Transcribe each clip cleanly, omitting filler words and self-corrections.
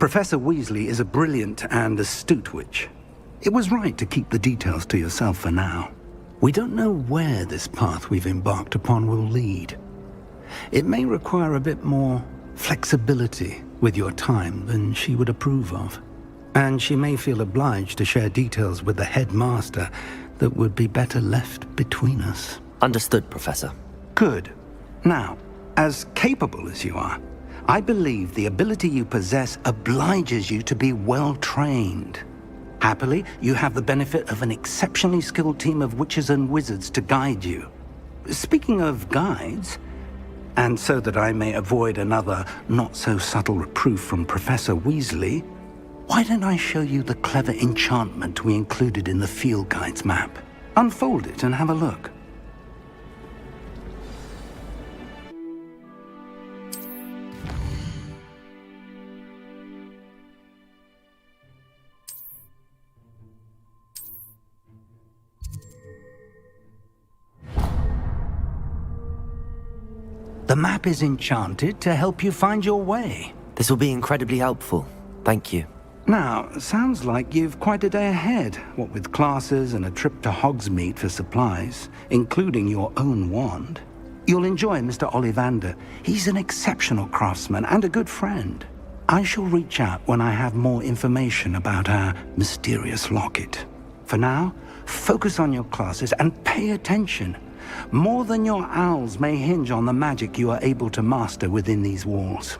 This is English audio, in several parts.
Professor Weasley is a brilliant and astute witch. It was right to keep the details to yourself for now. We don't know where this path we've embarked upon will lead. It may require a bit more flexibility with your time than she would approve of. And she may feel obliged to share details with the headmaster that would be better left between us. Understood, Professor. Good. Now, as capable as you are, I believe the ability you possess obliges you to be well trained. Happily, you have the benefit of an exceptionally skilled team of witches and wizards to guide you. Speaking of guides, and so that I may avoid another not-so-subtle reproof from Professor Weasley, why don't I show you the clever enchantment we included in the field guide's map? Unfold it and have a look. The map is enchanted to help you find your way. This will be incredibly helpful. Thank you. Now, sounds like you've quite a day ahead, what with classes and a trip to Hogsmeade for supplies, including your own wand. You'll enjoy Mr. Ollivander. He's an exceptional craftsman and a good friend. I shall reach out when I have more information about our mysterious locket. For now, focus on your classes and pay attention. More than your owls may hinge on the magic you are able to master within these walls.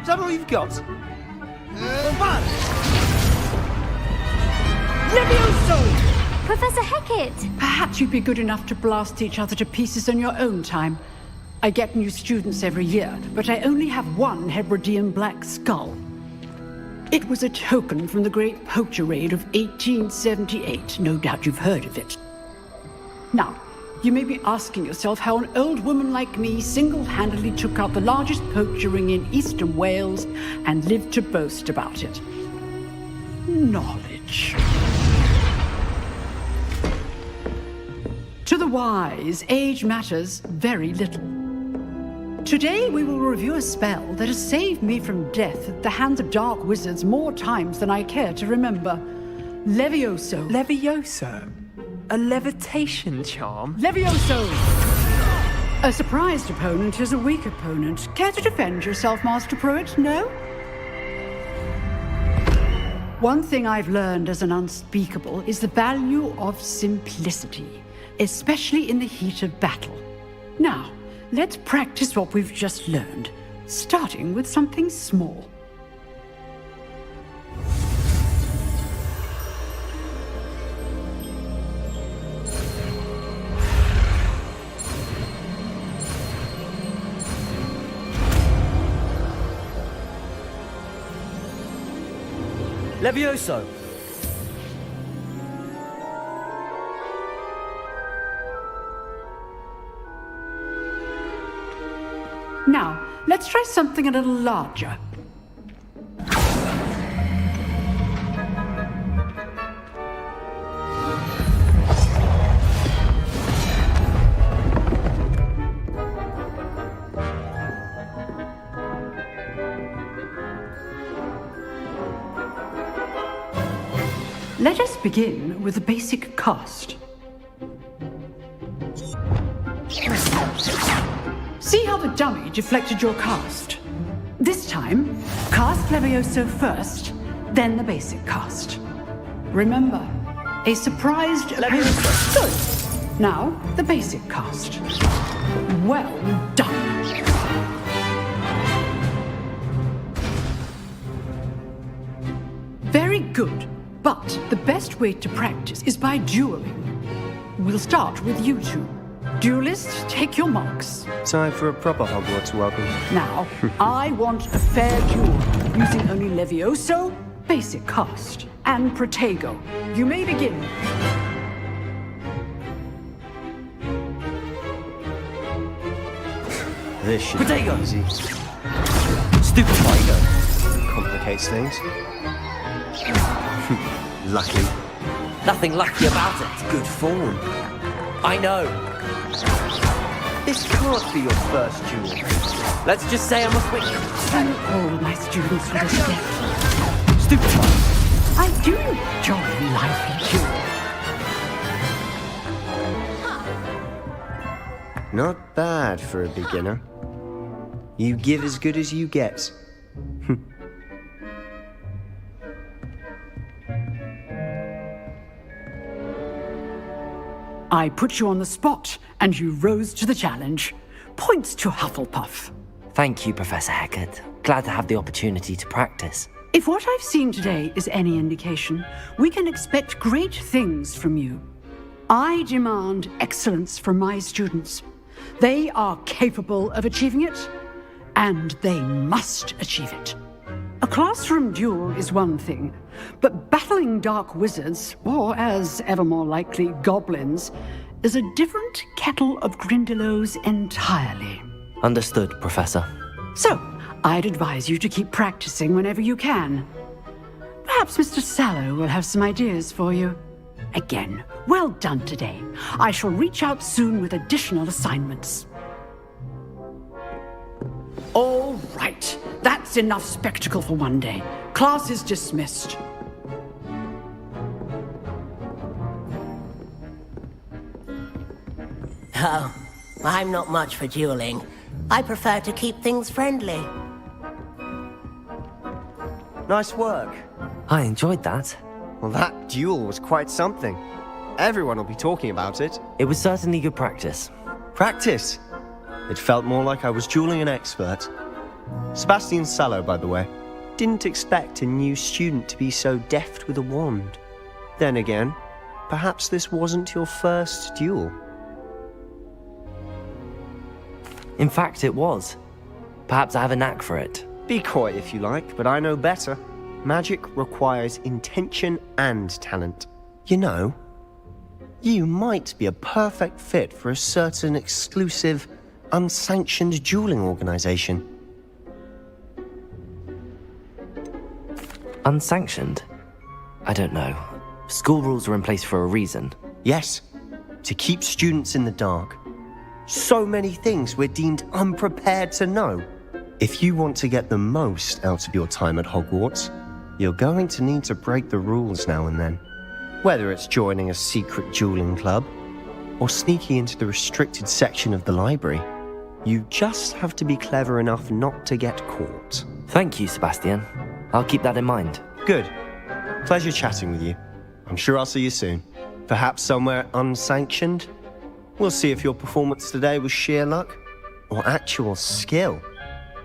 Is that all you've got? Levioso! Professor Hecat! Perhaps you'd be good enough to blast each other to pieces on your own time. I get new students every year, but I only have one Hebridean black skull. It was a token from the Great Poacher Raid of 1878. No doubt you've heard of it. Now, you may be asking yourself how an old woman like me single-handedly took out the largest poacher ring in eastern Wales and lived to boast about it. Knowledge. To the wise, age matters very little. Today we will review a spell that has saved me from death at the hands of dark wizards more times than I care to remember. Levioso. Levioso? A levitation charm? Levioso! A surprised opponent is a weak opponent. Care to defend yourself, Master Pruitt? No? One thing I've learned as an unspeakable is the value of simplicity, especially in the heat of battle. Now, let's practice what we've just learned, starting with something small. Levioso! Now, let's try something a little larger. Let us begin with the basic cast. See how the dummy deflected your cast? This time, cast Levioso first, then the basic cast. Remember, a surprised Levioso. Good. Now, the basic cast. Well done. Very good. But the best way to practice is by dueling. We'll start with you two. Duelists, take your marks. Time for a proper Hogwarts welcome. Now, I want a fair duel, using only Levioso, basic cast, and Protego. You may begin. This should Protego! be easy. Stupid Protego. Complicates things. Lucky. Nothing lucky about it. Good form. I know. This can't be your first duel. Let's just say I'm a quick. Thank all my students for this gift. Stupid Protego. I do enjoy lively duels. Not bad for a beginner. You give as good as you get. I put you on the spot, and you rose to the challenge. Points to Hufflepuff. Thank you, Professor Hecat. Glad to have the opportunity to practice. If what I've seen today is any indication, we can expect great things from you. I demand excellence from my students. They are capable of achieving it, and they must achieve it. A classroom duel is one thing, but battling dark wizards, or as ever more likely, goblins, is a different kettle of Grindylows entirely. Understood, Professor. So, I'd advise you to keep practicing whenever you can. Perhaps Mr. Sallow will have some ideas for you. Again, well done today. I shall reach out soon with additional assignments. All right, that's enough spectacle for one day. Class is dismissed. Oh, I'm not much for dueling. I prefer to keep things friendly. Nice work. I enjoyed that. Well, that duel was quite something. Everyone will be talking about it. It was certainly good practice. Practice. It felt more like I was dueling an expert. Sebastian Sallow, by the way, didn't expect a new student to be so deft with a wand. Then again, perhaps this wasn't your first duel. In fact, it was. Perhaps I have a knack for it. Be coy if you like, but I know better. Magic requires intention and talent. You know, you might be a perfect fit for a certain exclusive, unsanctioned dueling organization. Unsanctioned? I don't know. School rules are in place for a reason. Yes, to keep students in the dark. So many things we're deemed unprepared to know. If you want to get the most out of your time at Hogwarts, you're going to need to break the rules now and then. Whether it's joining a secret dueling club or sneaking into the restricted section of the library, you just have to be clever enough not to get caught. Thank you, Sebastian. I'll keep that in mind. Good. Pleasure chatting with you. I'm sure I'll see you soon. Perhaps somewhere unsanctioned? We'll see if your performance today was sheer luck or actual skill.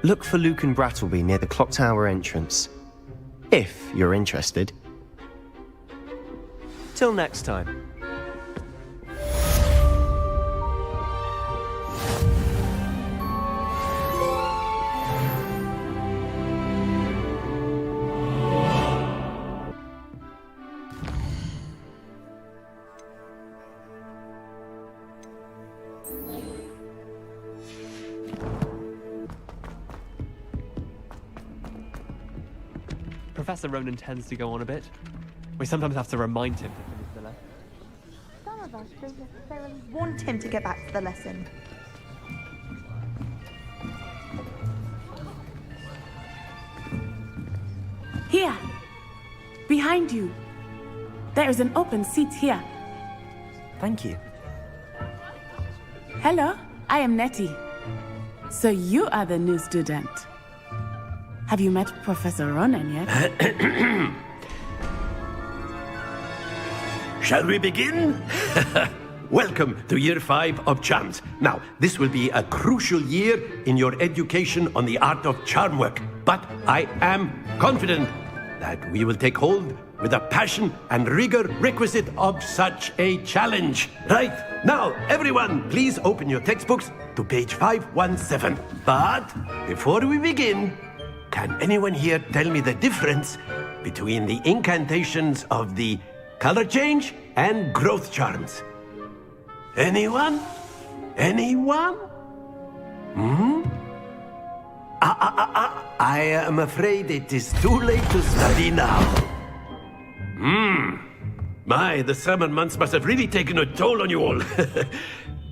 Look for Luke and Brattleby near the clock tower entrance, if you're interested. Till next time. Professor Ronan tends to go on a bit. We sometimes have to remind him to finish the lesson. Some of us don't necessarily want him to get back to the lesson. Here! Behind you! There is an open seat here. Thank you. Hello, I am Nettie. So you are the new student. Have you met Professor Ronan yet? Shall we begin? Welcome to Year 5 of Charms. Now, this will be a crucial year in your education on the art of charm work. But I am confident that we will take hold with the passion and rigor requisite of such a challenge. Right, now, everyone, please open your textbooks to page 517. But before we begin, can anyone here tell me the difference between the incantations of the color change and growth charms? Anyone? Anyone? I am afraid it is too late to study now. My, the summer months must have really taken a toll on you all.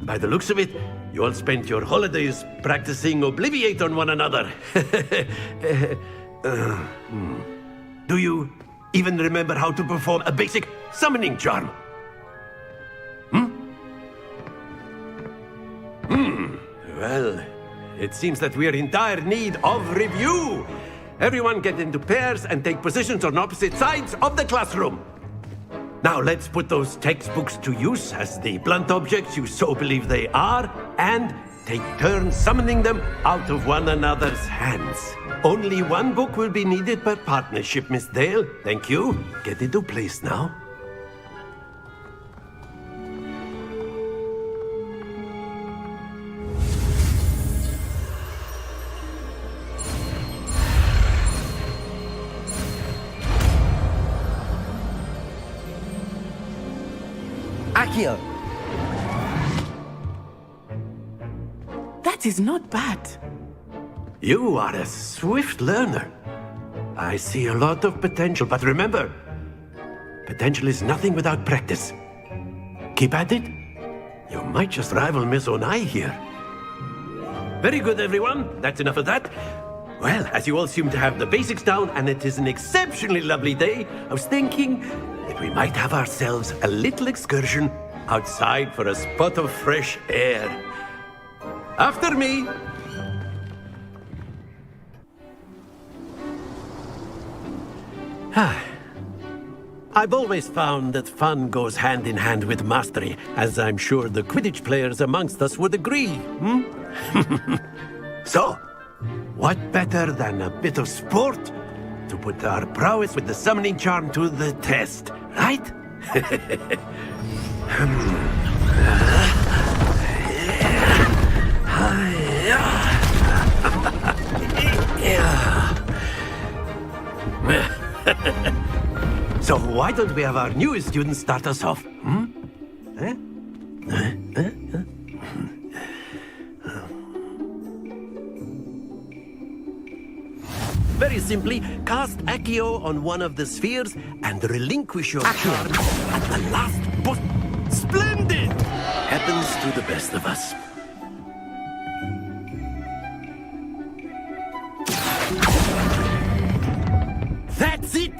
By the looks of it, you all spent your holidays practicing Obliviate on one another. Do you even remember how to perform a basic summoning charm? Well, it seems that we are in dire need of review. Everyone get into pairs and take positions on opposite sides of the classroom. Now let's put those textbooks to use as the blunt objects you so believe they are, and take turns summoning them out of one another's hands. Only one book will be needed per partnership, Miss Dale. Thank you. Get into place now. Accio! That is not bad. You are a swift learner. I see a lot of potential, but remember, potential is nothing without practice. Keep at it. You might just rival Miss Onai here. Very good, everyone. That's enough of that. Well, as you all seem to have the basics down, and it is an exceptionally lovely day, I was thinking that we might have ourselves a little excursion outside for a spot of fresh air. After me. I've always found that fun goes hand in hand with mastery, as I'm sure the Quidditch players amongst us would agree. So, what better than a bit of sport to put our prowess with the summoning charm to the test, right? So why don't we have our newest student start us off? Very simply, cast Accio on one of the spheres and relinquish your charm at the last button. Splendid! Happens to the best of us. That's it!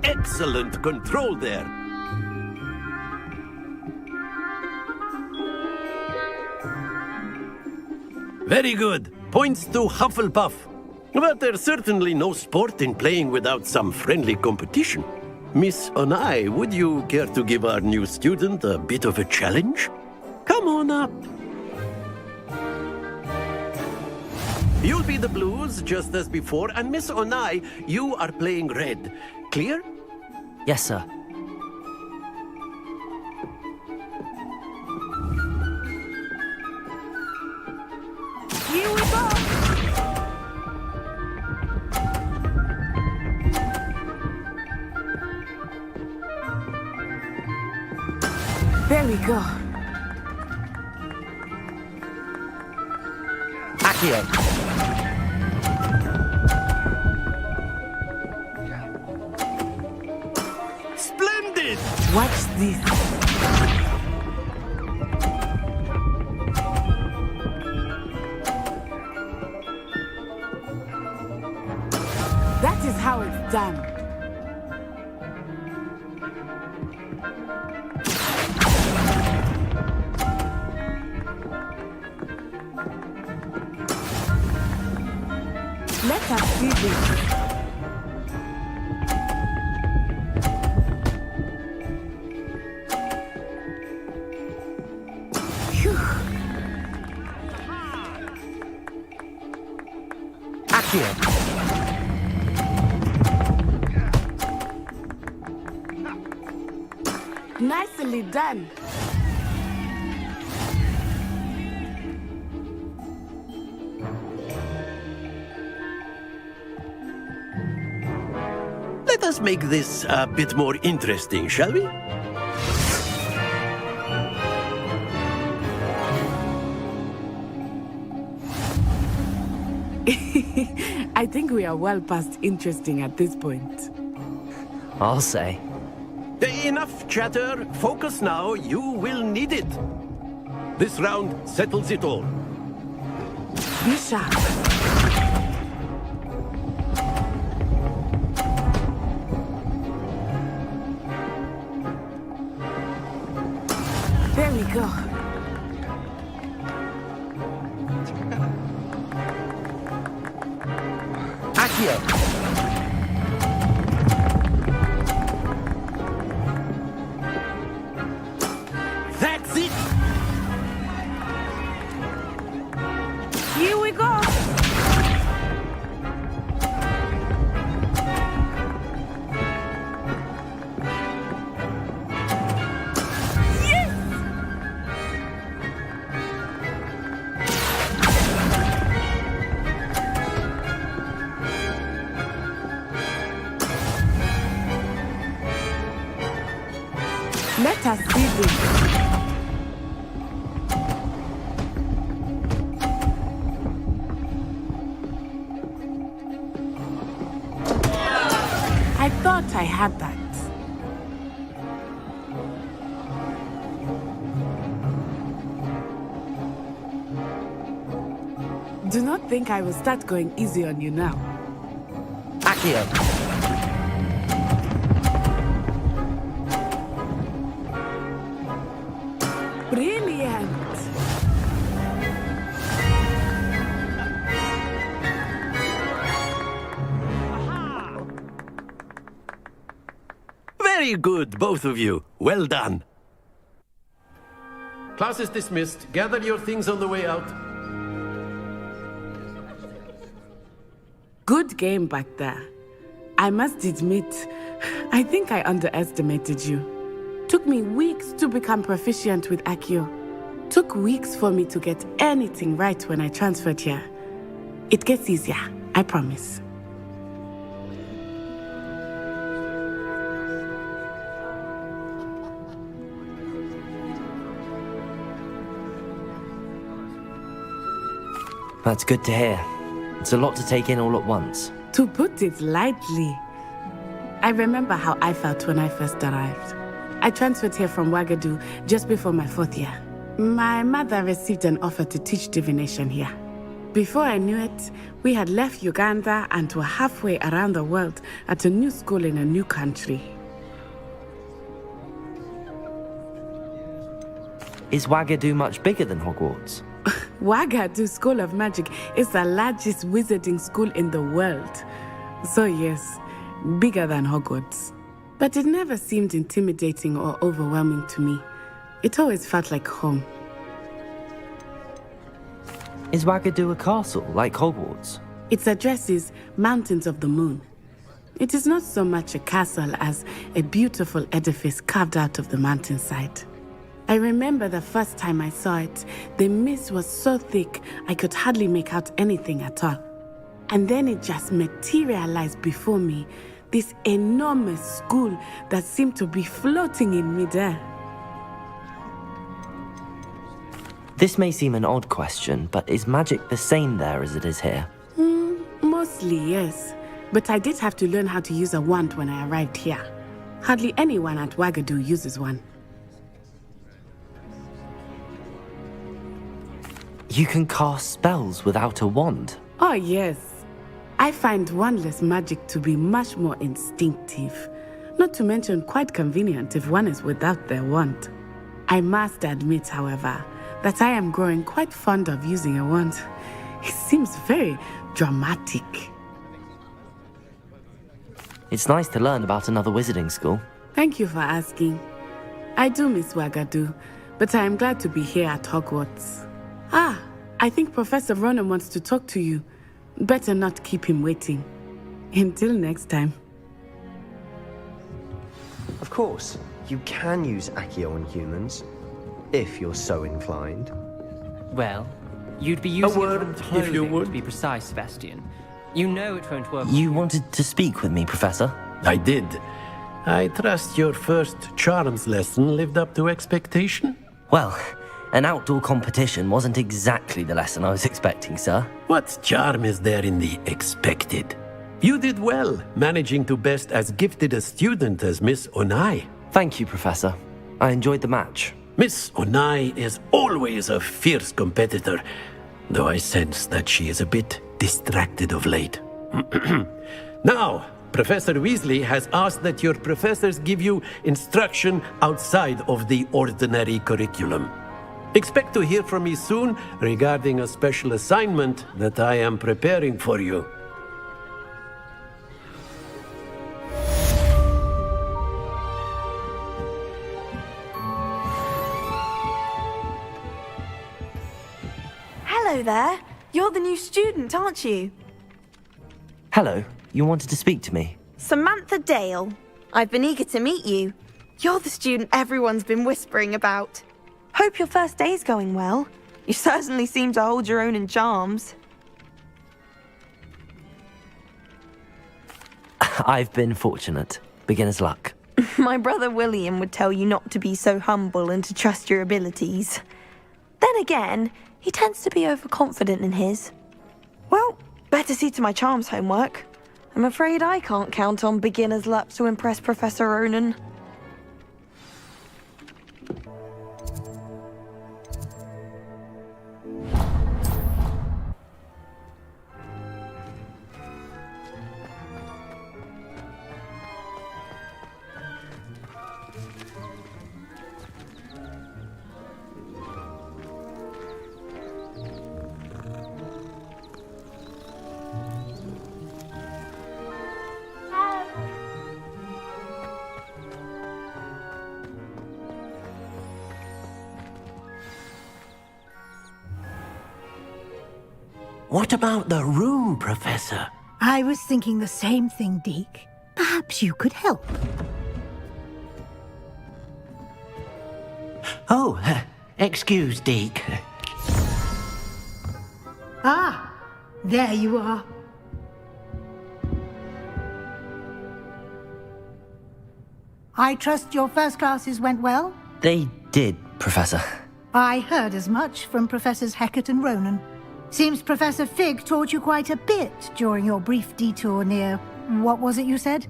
Excellent control there. Very good. Points to Hufflepuff. But there's certainly no sport in playing without some friendly competition. Miss Onai, would you care to give our new student a bit of a challenge? Come on up. You'll be the blues, just as before, and Miss Onai, you are playing red. Clear? Yes, sir. Here we go! There we go. Accio! Splendid! Watch this. Let us see this. Accio. Nicely done. Let us make this a bit more interesting, shall we? I think we are well past interesting at this point. I'll say. Enough chatter. Focus now. You will need it. This round settles it all. Be sharp. There we go. Accio. That's it. Here we go. Let us see this. I thought I had that. Do not think I will start going easy on you now. Accio. Brilliant! Very good, both of you. Well done. Class is dismissed. Gather your things on the way out. Good game back there. I must admit, I think I underestimated you. Took me weeks to become proficient with Accio. Took weeks for me to get anything right when I transferred here. It gets easier, I promise. That's good to hear. It's a lot to take in all at once. To put it lightly, I remember how I felt when I first arrived. I transferred here from Ouagadougou just before my 4th year. My mother received an offer to teach divination here. Before I knew it, we had left Uganda and were halfway around the world at a new school in a new country. Is Ouagadougou much bigger than Hogwarts? Ouagadougou School of Magic is the largest wizarding school in the world. So yes, bigger than Hogwarts. But it never seemed intimidating or overwhelming to me. It always felt like home. Is Ouagadougou a castle, like Hogwarts? Its address is Mountains of the Moon. It is not so much a castle as a beautiful edifice carved out of the mountainside. I remember the first time I saw it, the mist was so thick I could hardly make out anything at all. And then it just materialized before me, this enormous school that seemed to be floating in midair. This may seem an odd question, but is magic the same there as it is here? Mostly, yes. But I did have to learn how to use a wand when I arrived here. Hardly anyone at Ouagadougou uses one. You can cast spells without a wand? Oh, yes. I find wandless magic to be much more instinctive. Not to mention quite convenient if one is without their wand. I must admit, however, that I am growing quite fond of using a wand. It seems very dramatic. It's nice to learn about another wizarding school. Thank you for asking. I do miss Wagadu, but I am glad to be here at Hogwarts. Ah, I think Professor Ronan wants to talk to you. Better not keep him waiting. Until next time. Of course, you can use Accio on humans, if you're so inclined. Well, you'd be using word, it from if you clothing, would. to be precise, Sebastian. You know it won't work. You wanted to speak with me, Professor? I did. I trust your first charms lesson lived up to expectation? Well, an outdoor competition wasn't exactly the lesson I was expecting, sir. What charm is there in the expected? You did well, managing to best as gifted a student as Miss Onai. Thank you, Professor. I enjoyed the match. Miss Onai is always a fierce competitor, though I sense that she is a bit distracted of late. Now, Professor Weasley has asked that your professors give you instruction outside of the ordinary curriculum. Expect to hear from me soon regarding a special assignment that I am preparing for you. Hello there. You're the new student, aren't you? Hello, you wanted to speak to me? Samantha Dale. I've been eager to meet you. You're the student everyone's been whispering about. Hope your first day's going well. You certainly seem to hold your own in charms. I've been fortunate. Beginner's luck. My brother William would tell you not to be so humble and to trust your abilities. Then again, he tends to be overconfident in his. Well, better see to my charms homework. I'm afraid I can't count on beginner's luck to impress Professor Ronan. What about the room, Professor? I was thinking the same thing, Deke. Perhaps you could help. Oh, excuse, Deke. Ah, there you are. I trust your first classes went well? They did, Professor. I heard as much from Professors Hecat and Ronan. Seems Professor Fig taught you quite a bit during your brief detour near... what was it you said?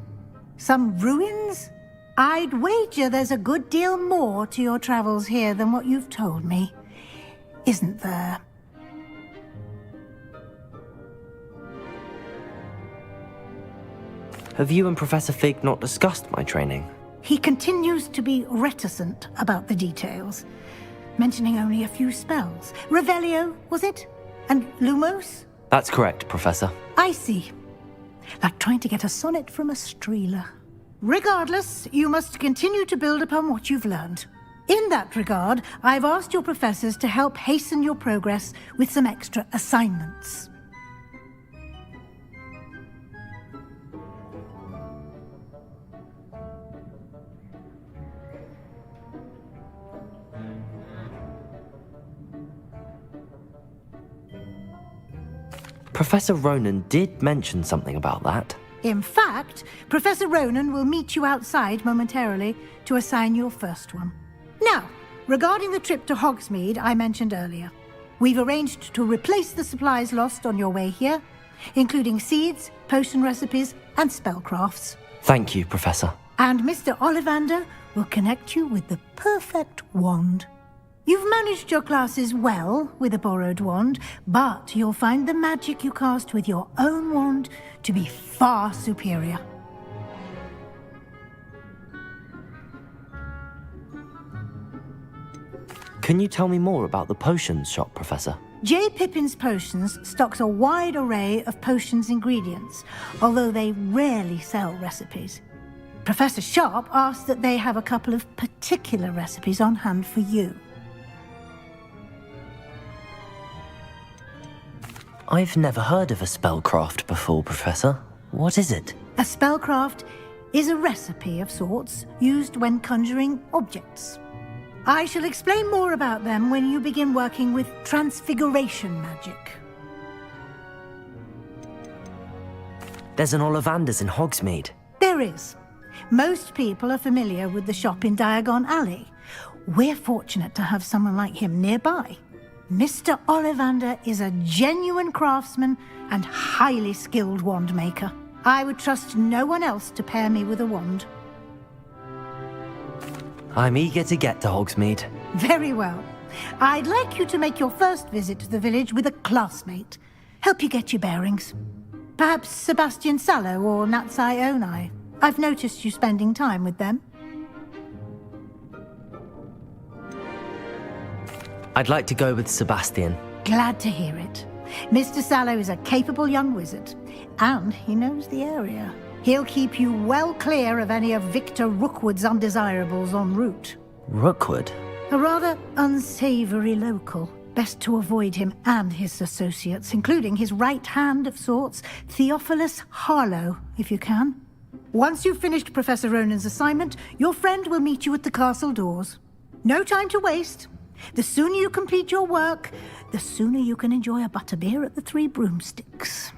Some ruins? I'd wager there's a good deal more to your travels here than what you've told me. Isn't there? Have you and Professor Fig not discussed my training? He continues to be reticent about the details, mentioning only a few spells. Revelio, was it? And Lumos? That's correct, Professor. I see. Like trying to get a sonnet from a streeler. Regardless, you must continue to build upon what you've learned. In that regard, I've asked your professors to help hasten your progress with some extra assignments. Professor Ronan did mention something about that. In fact, Professor Ronan will meet you outside momentarily to assign your first one. Now, regarding the trip to Hogsmeade I mentioned earlier, we've arranged to replace the supplies lost on your way here, including seeds, potion recipes, and spellcrafts. Thank you, Professor. And Mr. Ollivander will connect you with the perfect wand. You've managed your classes well with a borrowed wand, but you'll find the magic you cast with your own wand to be far superior. Can you tell me more about the potions shop, Professor? J. Pippin's Potions stocks a wide array of potions ingredients, although they rarely sell recipes. Professor Sharp asked that they have a couple of particular recipes on hand for you. I've never heard of a spellcraft before, Professor. What is it? A spellcraft is a recipe of sorts used when conjuring objects. I shall explain more about them when you begin working with transfiguration magic. There's an Ollivander's in Hogsmeade. There is. Most people are familiar with the shop in Diagon Alley. We're fortunate to have someone like him nearby. Mr. Ollivander is a genuine craftsman and highly skilled wand maker. I would trust no one else to pair me with a wand. I'm eager to get to Hogsmeade. Very well. I'd like you to make your first visit to the village with a classmate. Help you get your bearings. Perhaps Sebastian Sallow or Natsai Onai. I've noticed you spending time with them. I'd like to go with Sebastian. Glad to hear it. Mr. Sallow is a capable young wizard, and he knows the area. He'll keep you well clear of any of Victor Rookwood's undesirables en route. Rookwood? A rather unsavory local. Best to avoid him and his associates, including his right hand of sorts, Theophilus Harlow, if you can. Once you've finished Professor Ronan's assignment, your friend will meet you at the castle doors. No time to waste. The sooner you complete your work, the sooner you can enjoy a butterbeer at the Three Broomsticks.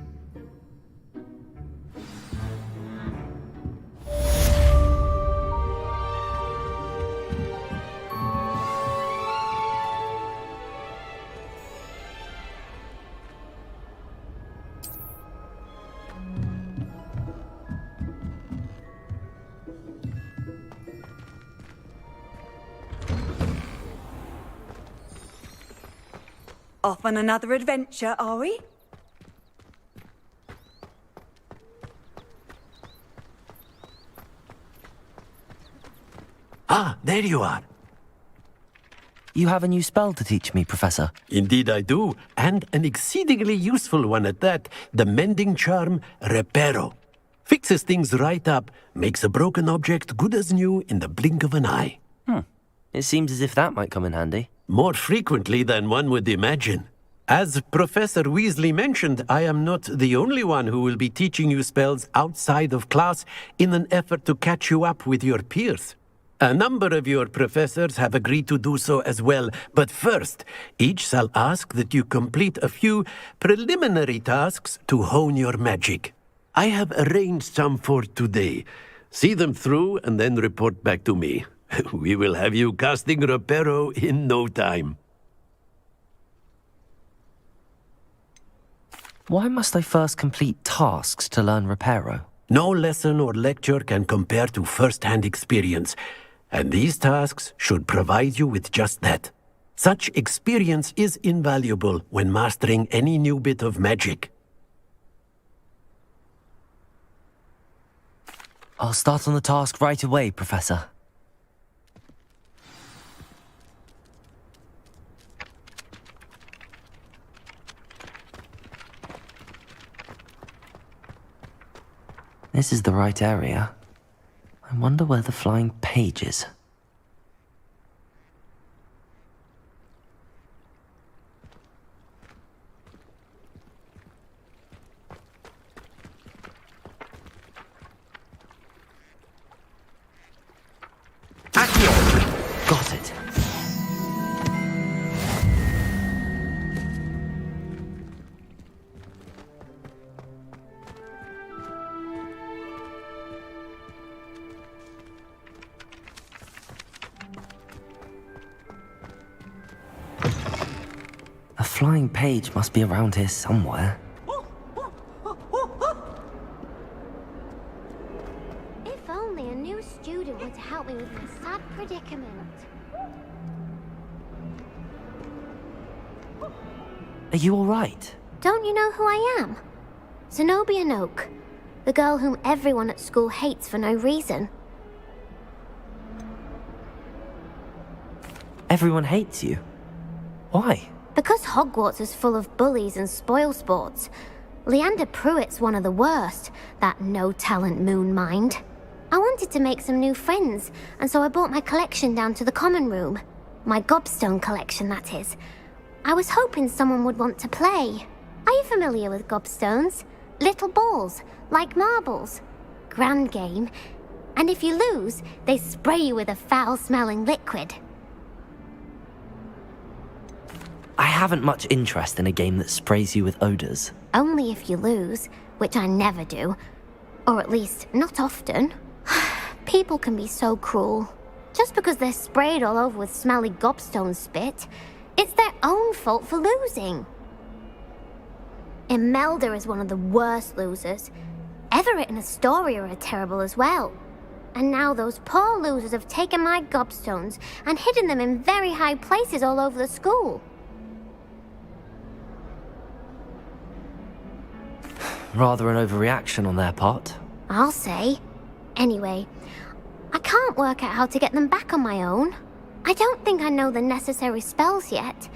Off on another adventure, are we? Ah, there you are. You have a new spell to teach me, Professor. Indeed I do, and an exceedingly useful one at that. The mending charm, Reparo. Fixes things right up, makes a broken object good as new in the blink of an eye. It seems as if that might come in handy. More frequently than one would imagine. As Professor Weasley mentioned, I am not the only one who will be teaching you spells outside of class in an effort to catch you up with your peers. A number of your professors have agreed to do so as well, but first, each shall ask that you complete a few preliminary tasks to hone your magic. I have arranged some for today. See them through and then report back to me. We will have you casting Reparo in no time. Why must I first complete tasks to learn Reparo? No lesson or lecture can compare to first-hand experience, and these tasks should provide you with just that. Such experience is invaluable when mastering any new bit of magic. I'll start on the task right away, Professor. This is the right area. I wonder where the flying page is. Got it. A flying page must be around here somewhere. If only a new student were to help me with my sad predicament. Are you all right? Don't you know who I am? Zenobia Noak, the girl whom everyone at school hates for no reason. Everyone hates you. Why? Because Hogwarts is full of bullies and spoilsports, Leander Pruitt's one of the worst, that no-talent moon mind. I wanted to make some new friends, and so I brought my collection down to the common room. My gobstone collection, that is. I was hoping someone would want to play. Are you familiar with gobstones? Little balls, like marbles. Grand game. And if you lose, they spray you with a foul-smelling liquid. I haven't much interest in a game that sprays you with odors. Only if you lose, which I never do. Or at least, not often. People can be so cruel. Just because they're sprayed all over with smelly gobstone spit, it's their own fault for losing. Imelda is one of the worst losers. Everett and Astoria are terrible as well. And now those poor losers have taken my gobstones and hidden them in very high places all over the school. Rather an overreaction on their part. I'll say. Anyway, I can't work out how to get them back on my own. I don't think I know the necessary spells yet.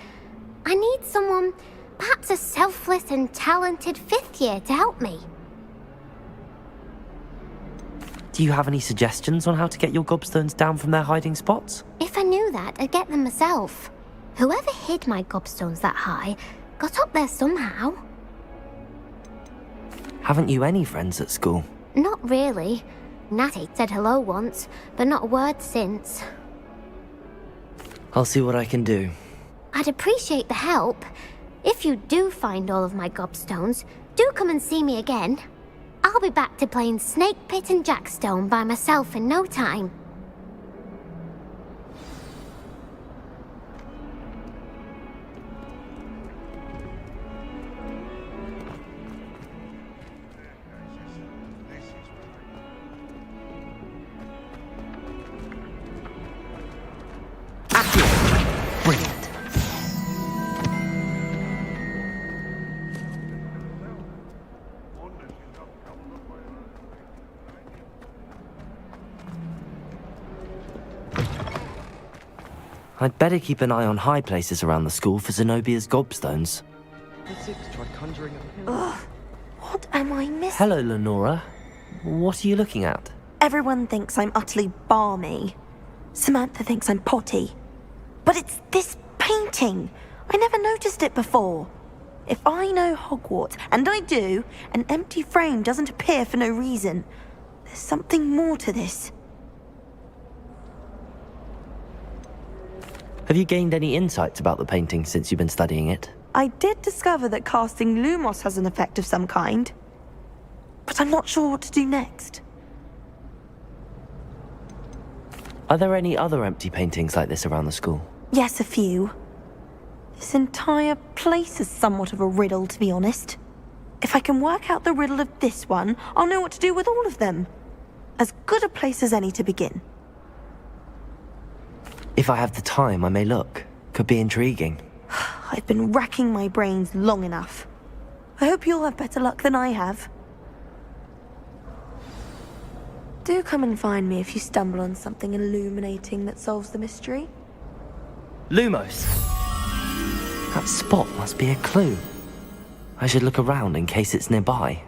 I need someone, perhaps a selfless and talented 5th year to help me. Do you have any suggestions on how to get your gobstones down from their hiding spots? If I knew that, I'd get them myself. Whoever hid my gobstones that high got up there somehow. Haven't you any friends at school? Not really. Natty said hello once, but not a word since. I'll see what I can do. I'd appreciate the help. If you do find all of my gobstones, do come and see me again. I'll be back to playing Snake Pit and Jackstone by myself in no time. Brilliant. I'd better keep an eye on high places around the school for Zenobia's gobstones. Ugh, what am I missing? Hello, Lenora. What are you looking at? Everyone thinks I'm utterly balmy. Samantha thinks I'm potty. But it's this painting. I never noticed it before. If I know Hogwarts, and I do, an empty frame doesn't appear for no reason. There's something more to this. Have you gained any insights about the painting since you've been studying it? I did discover that casting Lumos has an effect of some kind. But I'm not sure what to do next. Are there any other empty paintings like this around the school? Yes, a few. This entire place is somewhat of a riddle, to be honest. If I can work out the riddle of this one, I'll know what to do with all of them. As good a place as any to begin. If I have the time, I may look. Could be intriguing. I've been racking my brains long enough. I hope you'll have better luck than I have. Do come and find me if you stumble on something illuminating that solves the mystery. Lumos! That spot must be a clue. I should look around in case it's nearby.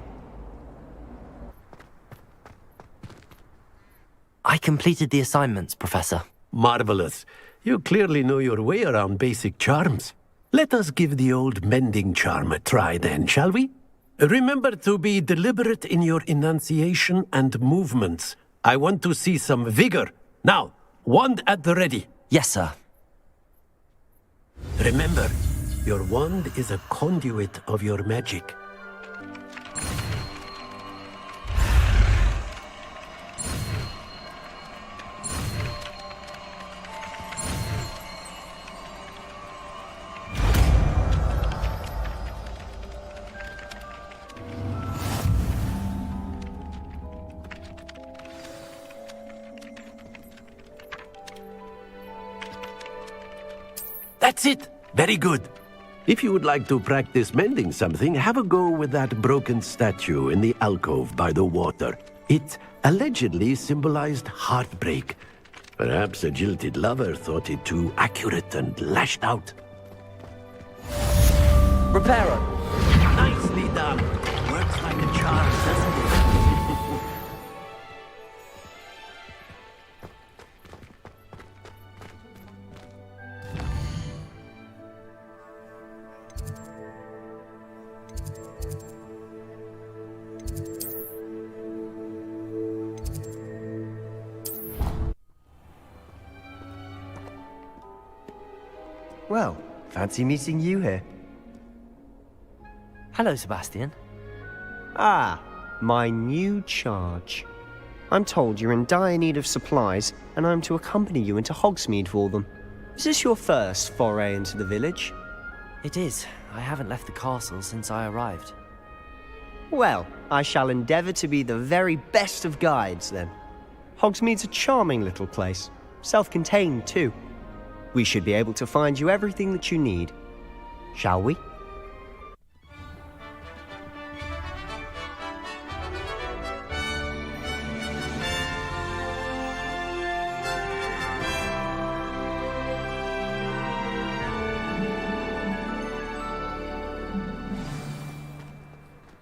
I completed the assignments, Professor. Marvelous. You clearly know your way around basic charms. Let us give the old mending charm a try then, shall we? Remember to be deliberate in your enunciation and movements. I want to see some vigor. Now, wand at the ready. Yes, sir. Remember, your wand is a conduit of your magic. That's it! Very good. If you would like to practice mending something, have a go with that broken statue in the alcove by the water. It allegedly symbolized heartbreak. Perhaps a jilted lover thought it too accurate and lashed out. Reparo! Nicely done. Works like a charm, doesn't it? Well, fancy meeting you here. Hello, Sebastian. Ah, my new charge. I'm told you're in dire need of supplies, and I'm to accompany you into Hogsmeade for them. Is this your first foray into the village? It is. I haven't left the castle since I arrived. Well, I shall endeavour to be the very best of guides, then. Hogsmeade's a charming little place, self-contained too. We should be able to find you everything that you need. Shall we?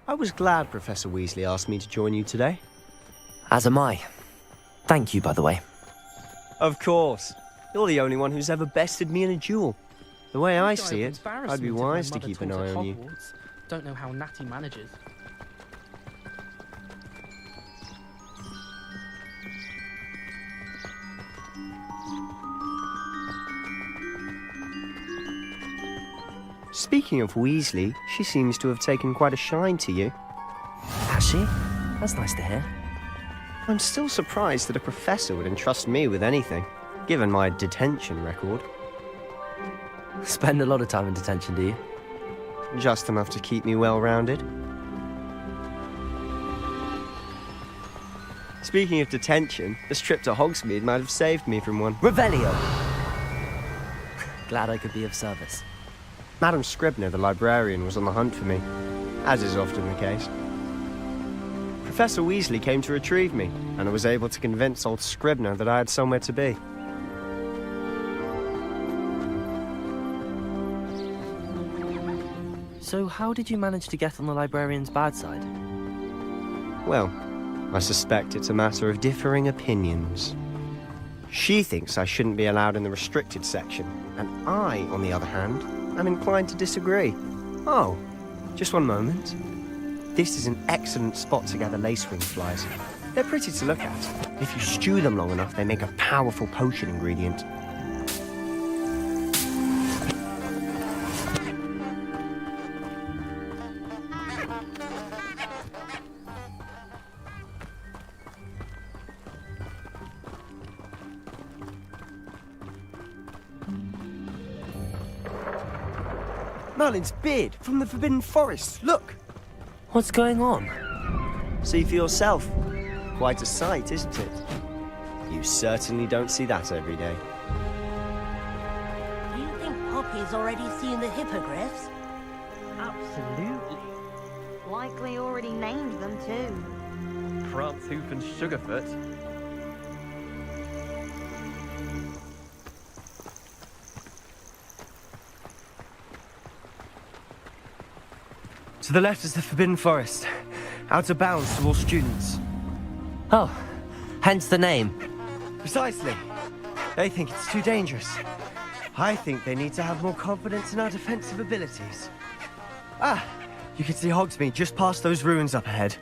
I was glad Professor Weasley asked me to join you today. As am I. Thank you, by the way. Of course. You're the only one who's ever bested me in a duel. The way I see it, I'd be wise to keep an eye on you. Don't know how Natty manages. Speaking of Weasley, she seems to have taken quite a shine to you. Has she? That's nice to hear. I'm still surprised that a professor would entrust me with anything, given my detention record. Spend a lot of time in detention, do you? Just enough to keep me well-rounded. Speaking of detention, this trip to Hogsmeade might have saved me from one. Revelio! Glad I could be of service. Madam Scribner, the librarian, was on the hunt for me, as is often the case. Professor Weasley came to retrieve me, and I was able to convince old Scribner that I had somewhere to be. So how did you manage to get on the librarian's bad side? Well, I suspect it's a matter of differing opinions. She thinks I shouldn't be allowed in the restricted section, and I, on the other hand, am inclined to disagree. Oh, just one moment. This is an excellent spot to gather lacewing flies. They're pretty to look at. If you stew them long enough, they make a powerful potion ingredient. Merlin's beard from the Forbidden Forest. Look! What's going on? See for yourself. Quite a sight, isn't it? You certainly don't see that every day. Do you think Poppy's already seen the hippogriffs? Absolutely. Likely already named them too. Prance, Hoof, and Sugarfoot. To the left is the Forbidden Forest. Out of bounds to all students. Oh, hence the name. Precisely. They think it's too dangerous. I think they need to have more confidence in our defensive abilities. Ah, you can see Hogsmeade just past those ruins up ahead.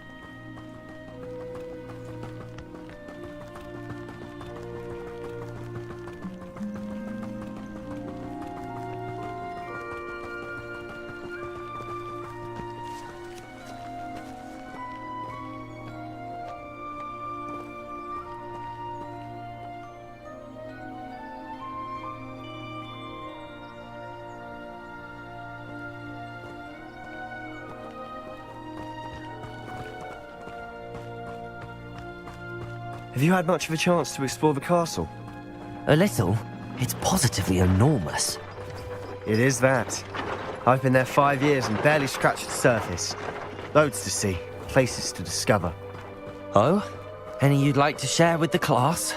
Have you had much of a chance to explore the castle? A little. It's positively enormous. It is that. I've been there 5 years and barely scratched the surface. Loads to see, places to discover. Oh? Any you'd like to share with the class?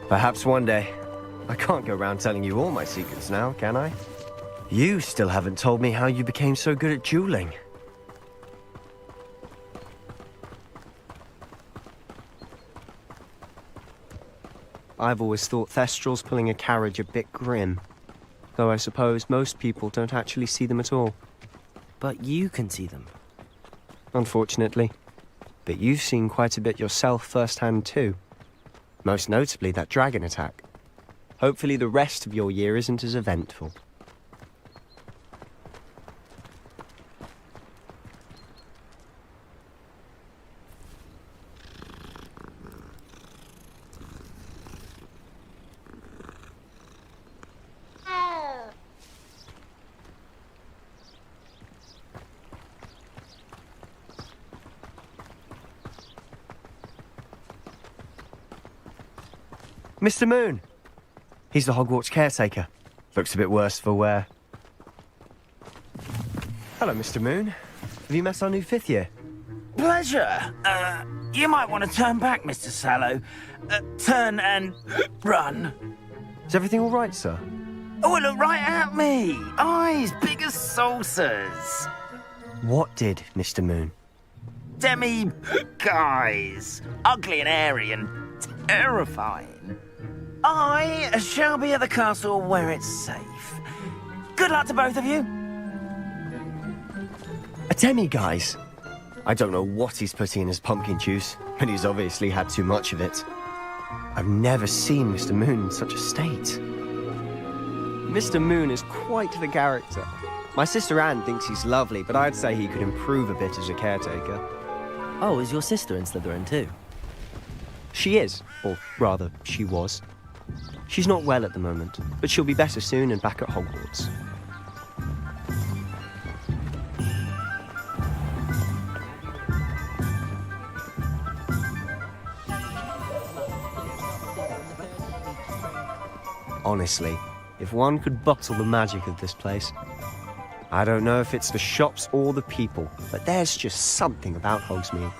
Perhaps one day. I can't go around telling you all my secrets now, can I? You still haven't told me how you became so good at dueling. I've always thought Thestrals pulling a carriage a bit grim. Though I suppose most people don't actually see them at all. But you can see them. Unfortunately. But you've seen quite a bit yourself firsthand too. Most notably that dragon attack. Hopefully the rest of your year isn't as eventful. Mr. Moon! He's the Hogwarts caretaker. Looks a bit worse for wear. Hello, Mr. Moon. Have you met our new 5th year? Pleasure. You might want to turn back, Mr. Sallow. Turn and run. Is everything all right, sir? Oh, look right at me. Eyes big as saucers. What did, Mr. Moon? Demi guys. Ugly and airy and terrifying. I shall be at the castle where it's safe. Good luck to both of you. A demi-guise? I don't know what he's putting in his pumpkin juice, but he's obviously had too much of it. I've never seen Mr. Moon in such a state. Mr. Moon is quite the character. My sister Anne thinks he's lovely, but I'd say he could improve a bit as a caretaker. Oh, is your sister in Slytherin too? She is, or rather, she was. She's not well at the moment, but she'll be better soon and back at Hogwarts. Honestly, if one could bottle the magic of this place. I don't know if it's the shops or the people, but there's just something about Hogsmeade.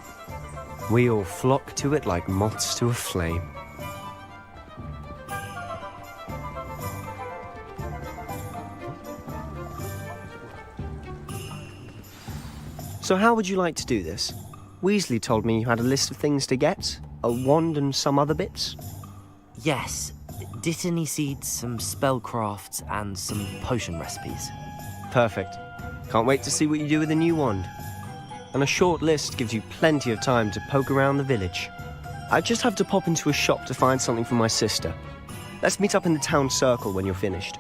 We all flock to it like moths to a flame. So how would you like to do this? Weasley told me you had a list of things to get, a wand and some other bits. Yes, Dittany seeds, some spellcrafts, and some potion recipes. Perfect. Can't wait to see what you do with the new wand. And a short list gives you plenty of time to poke around the village. I just have to pop into a shop to find something for my sister. Let's meet up in the town circle when you're finished.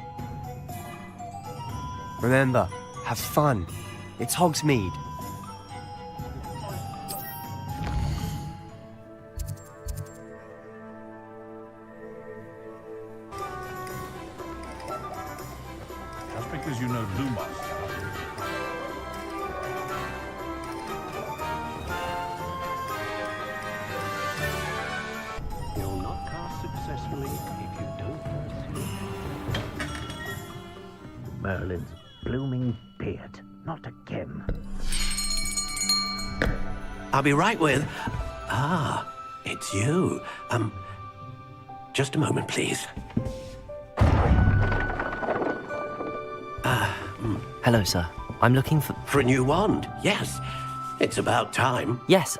Remember, have fun. It's Hogsmeade. Just because you know Lumos. You'll not cast successfully if you don't. Merlin's blooming beard. Not again. I'll be right with... Ah, it's you. Just a moment, please. Hello, sir. I'm looking for... For a new wand, yes. It's about time. Yes,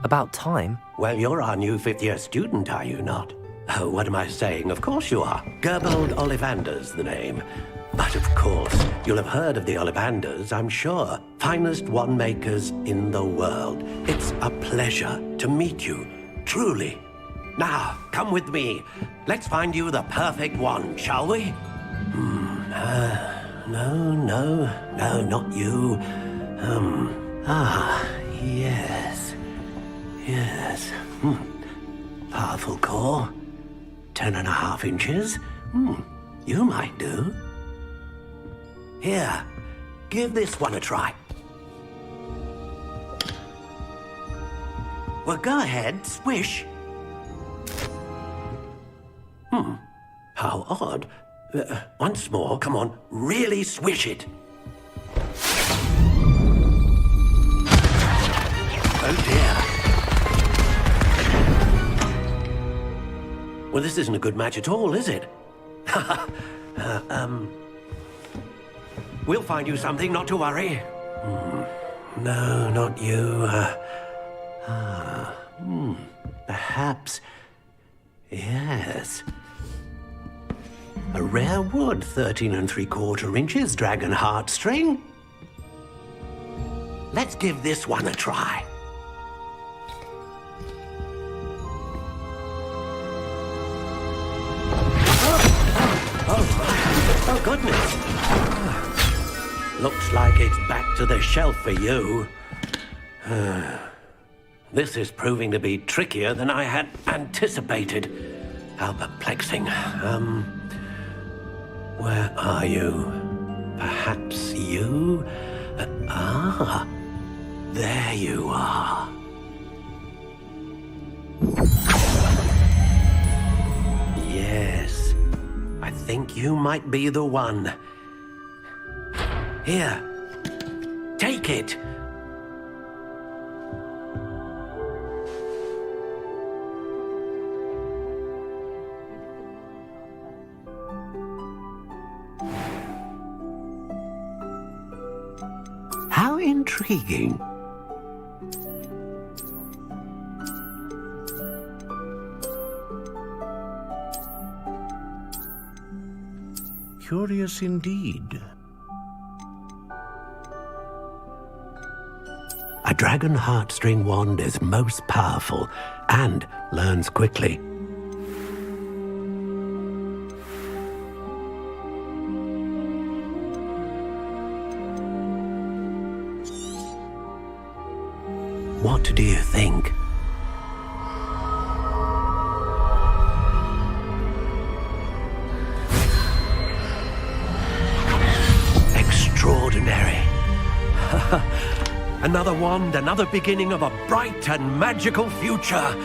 about time? Well, you're our new 5th-year student, are you not? Oh, what am I saying? Of course you are. Gerbold Ollivander's the name. But of course, you'll have heard of the Ollivanders, I'm sure. Finest wand makers in the world. It's a pleasure to meet you, truly. Now, come with me. Let's find you the perfect wand, shall we? No, not you. Yes. Powerful core. 10.5 inches. You might do. Here, give this one a try. Well, go ahead, swish. How odd. Once more, come on, really swish it. Oh dear. Well, this isn't a good match at all, is it? We'll find you something, not to worry. No, not you. Perhaps... Yes. A rare wood, 13 3/4 inches, dragon heartstring. Let's give this one a try. Oh, goodness. Looks like it's back to the shelf for you. This is proving to be trickier than I had anticipated. How perplexing. Where are you? Perhaps you? There you are. Yes, I think you might be the one. Here, take it. How intriguing. Curious indeed. A dragon heartstring wand is most powerful and learns quickly. What do you think? Extraordinary. Another wand, another beginning of a bright and magical future.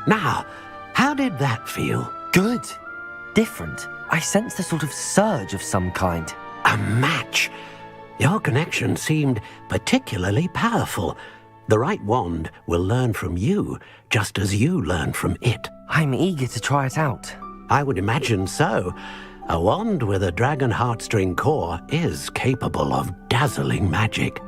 Now, how did that feel? Good. Different. I sensed a sort of surge of some kind. A match. Your connection seemed particularly powerful. The right wand will learn from you, just as you learn from it. I'm eager to try it out. I would imagine so. A wand with a dragon heartstring core is capable of dazzling magic.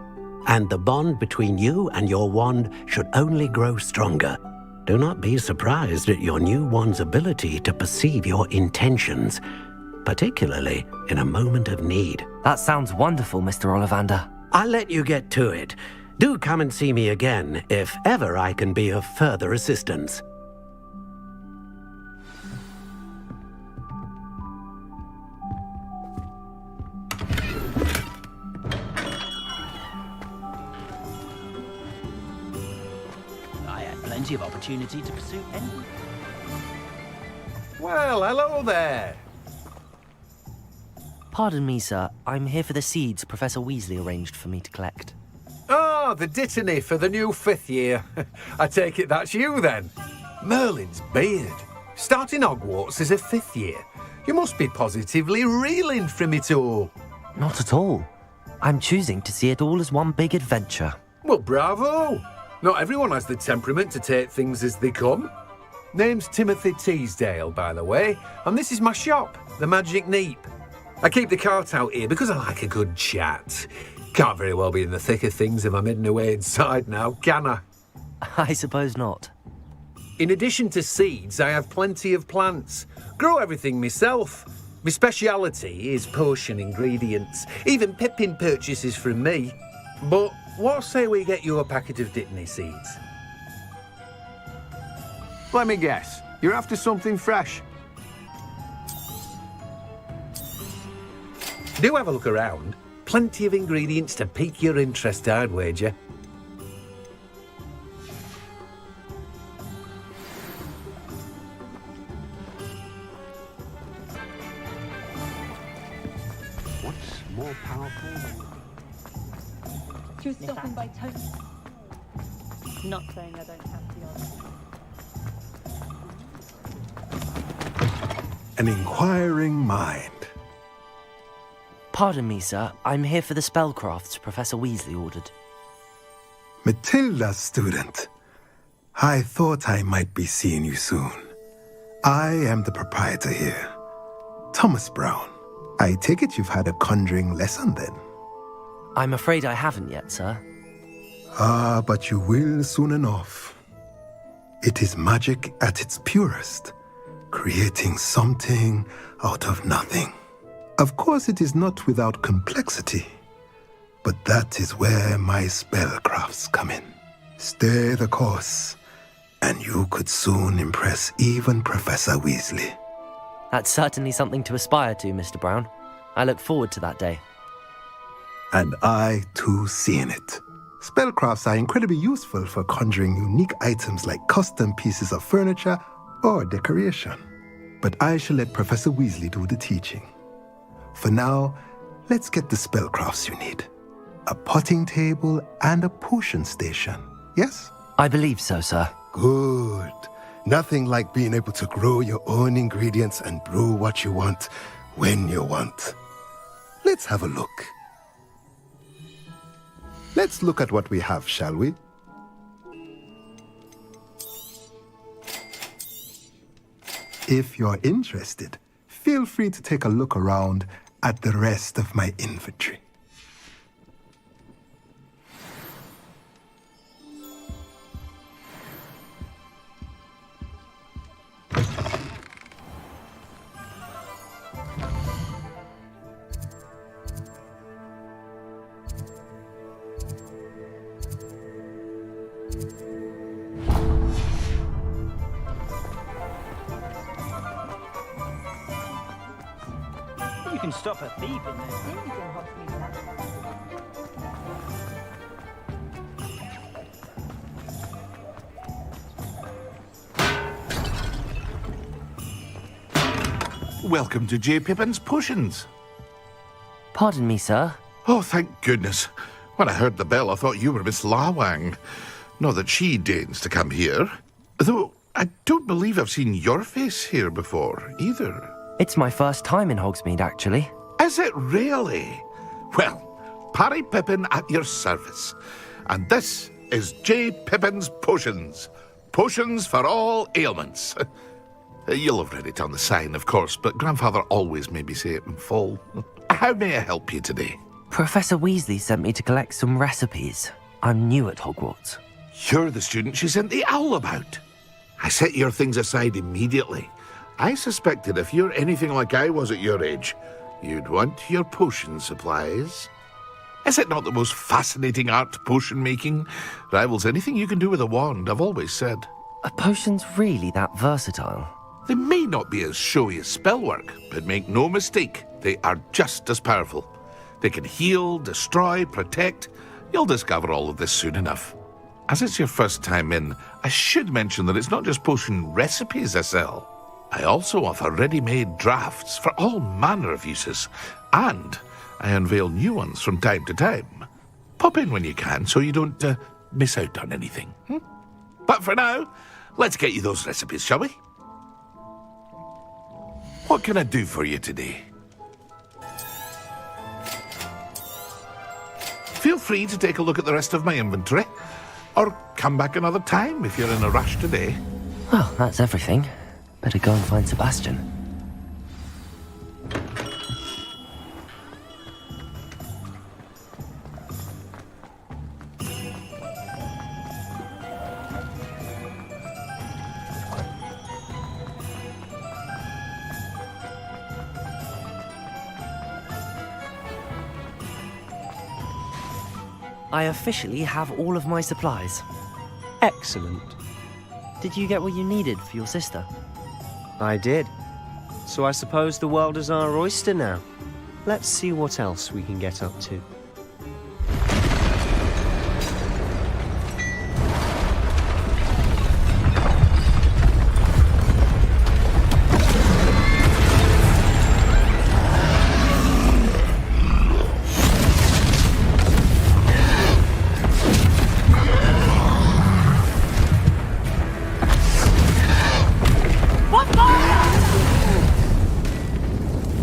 And the bond between you and your wand should only grow stronger. Do not be surprised at your new wand's ability to perceive your intentions, particularly in a moment of need. That sounds wonderful, Mr. Ollivander. I'll let you get to it. Do come and see me again if ever I can be of further assistance. I had plenty of opportunity to pursue any... Well, hello there. Pardon me, sir. I'm here for the seeds Professor Weasley arranged for me to collect. Oh, the dittany for the new 5th year. I take it that's you, then. Merlin's beard. Starting Hogwarts as a 5th year. You must be positively reeling from it all. Not at all. I'm choosing to see it all as one big adventure. Well, bravo. Not everyone has the temperament to take things as they come. Name's Timothy Teasdale, by the way, and this is my shop, the Magic Neep. I keep the cart out here because I like a good chat. Can't very well be in the thick of things if I'm hidden away inside now, can I? I suppose not. In addition to seeds, I have plenty of plants. Grow everything myself. My speciality is potion ingredients. Even Pippin purchases from me. But what say we get you a packet of Dittany seeds? Let me guess. You're after something fresh. Do have a look around. Plenty of ingredients to pique your interest, I'd wager. What's more powerful? You're stopping by Tony. Not saying I don't have the honor. An inquiring mind. Pardon me, sir. I'm here for the spellcrafts Professor Weasley ordered. Matilda's student. I thought I might be seeing you soon. I am the proprietor here, Thomas Brown. I take it you've had a conjuring lesson then? I'm afraid I haven't yet, sir. Ah, but you will soon enough. It is magic at its purest, creating something out of nothing. Of course, it is not without complexity, but that is where my spellcrafts come in. Stay the course, and you could soon impress even Professor Weasley. That's certainly something to aspire to, Mr. Brown. I look forward to that day. And I, too, see in it. Spellcrafts are incredibly useful for conjuring unique items like custom pieces of furniture or decoration. But I shall let Professor Weasley do the teaching. For now, let's get the spellcrafts you need. A potting table and a potion station, yes? I believe so, sir. Good. Nothing like being able to grow your own ingredients and brew what you want when you want. Let's have a look. Let's look at what we have, shall we? If you're interested, feel free to take a look around at the rest of my inventory. You can stop a thief in there. Welcome to J. Pippin's Potions. Pardon me, sir. Oh, thank goodness. When I heard the bell, I thought you were Miss Lawang. Not that she deigns to come here. Though, I don't believe I've seen your face here before, either. It's my first time in Hogsmeade, actually. Is it really? Well, Parry Pippin at your service. And this is J. Pippin's Potions. Potions for all ailments. You'll have read it on the sign, of course, but Grandfather always made me say it in full. How may I help you today? Professor Weasley sent me to collect some recipes. I'm new at Hogwarts. You're the student she sent the owl about. I set your things aside immediately. I suspected if you're anything like I was at your age, you'd want your potion supplies. Is it not the most fascinating art, potion making? Rivals anything you can do with a wand, I've always said. Are potions really that versatile? They may not be as showy as spellwork, but make no mistake, they are just as powerful. They can heal, destroy, protect. You'll discover all of this soon enough. As it's your first time in, I should mention that it's not just potion recipes I sell. I also offer ready-made drafts for all manner of uses, and I unveil new ones from time to time. Pop in when you can so you don't miss out on anything. But for now, let's get you those recipes, shall we? What can I do for you today? Feel free to take a look at the rest of my inventory, or come back another time if you're in a rush today. Well, that's everything. Better go and find Sebastian. I officially have all of my supplies. Excellent. Did you get what you needed for your sister? I did. So I suppose the world is our oyster now. Let's see what else we can get up to.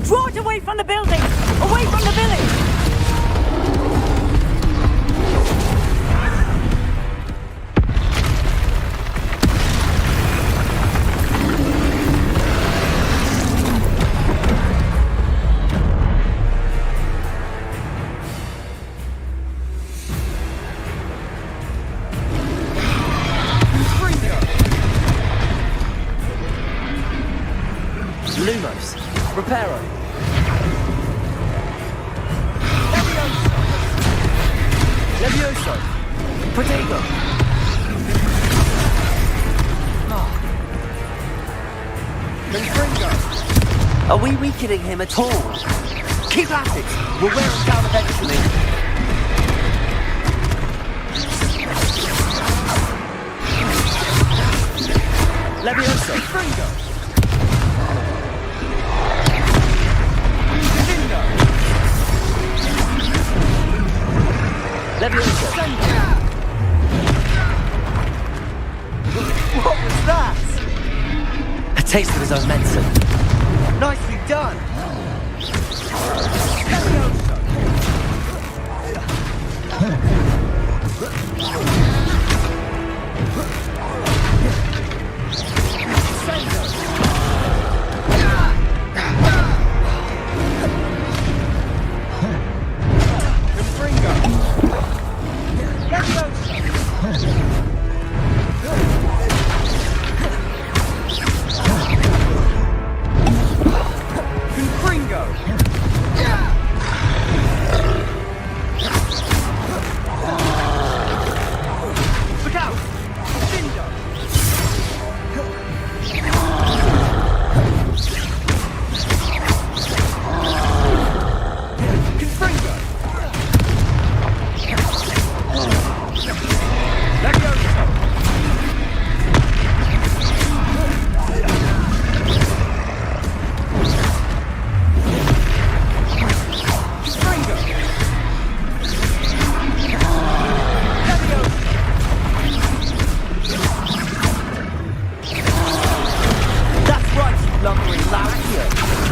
Draw it away from the building! Away from the village! Lumos. Reparo. Levioso. Protego. Confringo. Are we weakening him at all? Keep at it. We'll wear him down eventually. Levioso. Confringo. Levioso. What was that? A taste of his own medicine. Nicely done.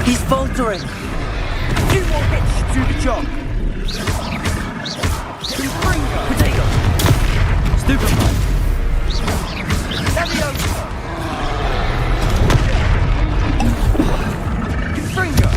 He's faltering. You won't get to do the job. Potato. Stupefy. Levioso. Confringo.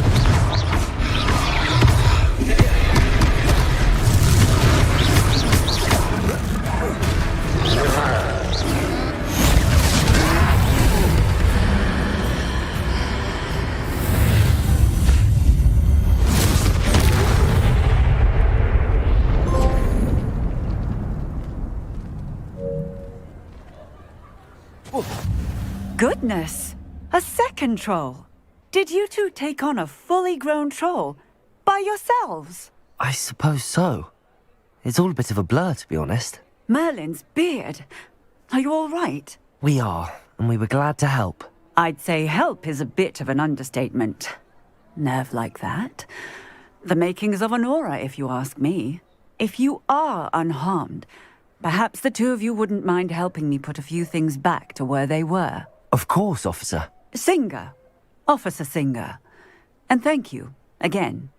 Goodness! A second troll! Did you two take on a fully grown troll? By yourselves? I suppose so. It's all a bit of a blur, to be honest. Merlin's beard. Are you all right? We are, and we were glad to help. I'd say help is a bit of an understatement. Nerve like that. The makings of an aura, if you ask me. If you are unharmed, perhaps the two of you wouldn't mind helping me put a few things back to where they were. Of course, officer. Singer. Officer Singer. And thank you, again.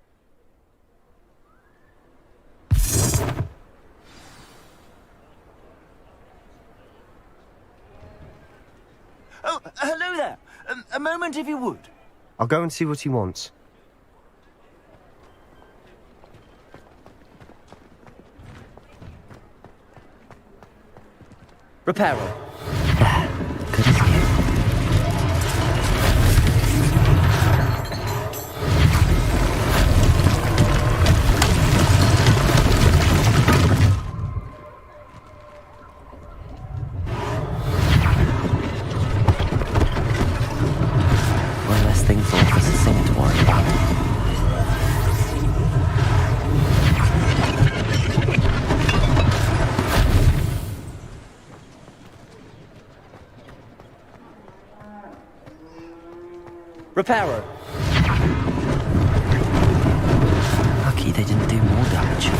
Oh, hello there. A moment if you would. I'll go and see what he wants. Reparo. Good as new. One less thing for Officer Singer to worry about. Reparo. Lucky they didn't do more damage.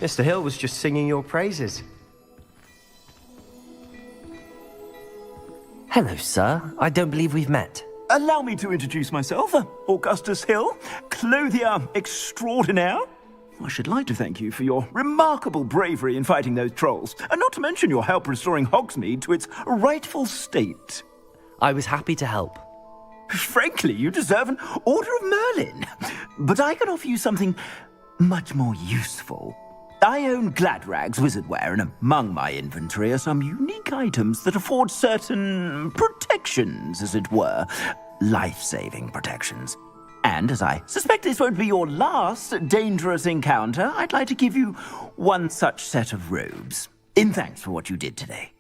Mr. Hill was just singing your praises. Hello, sir. I don't believe we've met. Allow me to introduce myself, Augustus Hill, clothier extraordinaire. I should like to thank you for your remarkable bravery in fighting those trolls, and not to mention your help restoring Hogsmeade to its rightful state. I was happy to help. Frankly, you deserve an Order of Merlin. But I can offer you something much more useful. I own Gladrag's wizardware, and among my inventory are some unique items that afford certain protections, as it were. Life-saving protections. And as I suspect this won't be your last dangerous encounter, I'd like to give you one such set of robes, in thanks for what you did today.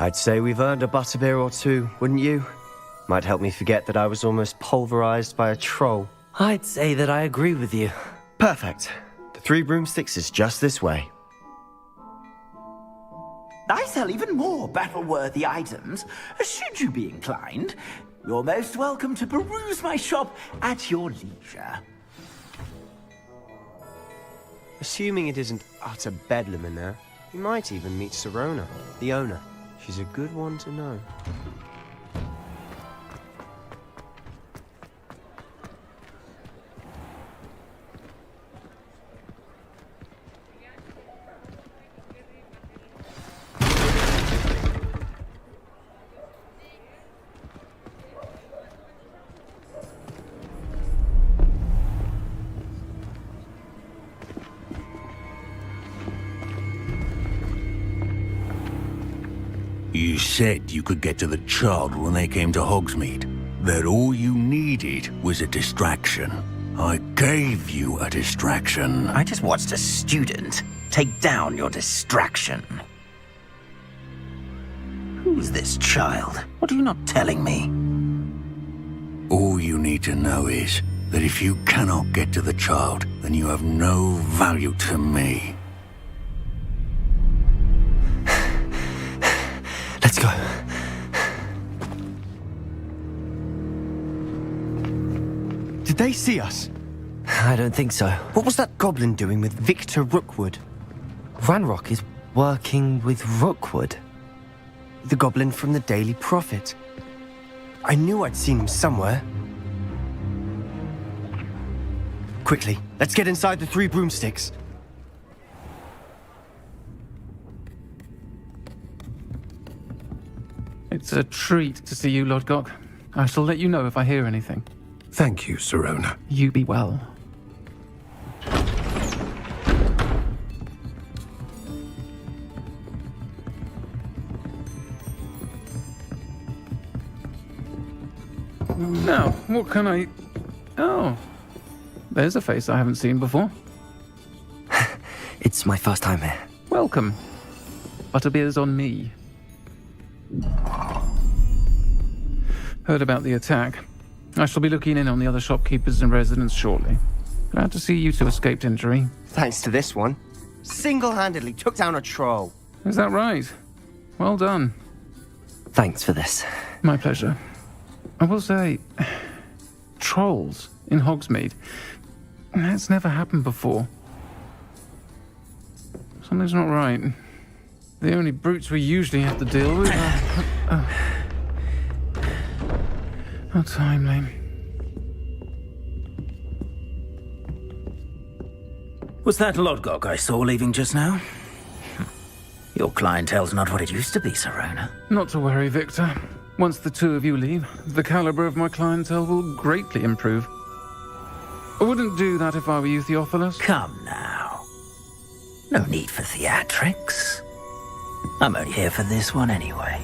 I'd say we've earned a butterbeer or two, wouldn't you? Might help me forget that I was almost pulverized by a troll. I'd say that I agree with you. Perfect. The 3 broomsticks is just this way. I sell even more battle-worthy items. Should you be inclined, you're most welcome to peruse my shop at your leisure. Assuming it isn't utter bedlam in there, you might even meet Sirona, the owner. She's a good one to know. You said you could get to the child when they came to Hogsmeade. That all you needed was a distraction. I gave you a distraction. I just watched a student take down your distraction. Who's this child? What are you not telling me? All you need to know is that if you cannot get to the child, then you have no value to me. Let's go. Did they see us? I don't think so. What was that goblin doing with Victor Rookwood? Ranrock is working with Rookwood. The goblin from the Daily Prophet. I knew I'd seen him somewhere. Quickly, let's get inside the 3 broomsticks. It's a treat to see you, Lodgok. I shall let you know if I hear anything. Thank you, Sirona. You be well. Now, what can I... Oh, there's a face I haven't seen before. It's my first time here. Welcome. Butterbeer's on me. Heard about the attack. I shall be looking in on the other shopkeepers and residents shortly. Glad to see you two escaped injury. Thanks to this one. Single-handedly took down a troll. Is that right? Well done. Thanks for this. My pleasure. I will say, trolls in Hogsmeade. That's never happened before. Something's not right. The only brutes we usually have to deal with are... How timely. Was that Lodgok I saw leaving just now? Your clientele's not what it used to be, Sirona. Not to worry, Victor. Once the two of you leave, the caliber of my clientele will greatly improve. I wouldn't do that if I were you, Theophilus. Come now. No need for theatrics. I'm only here for this one anyway.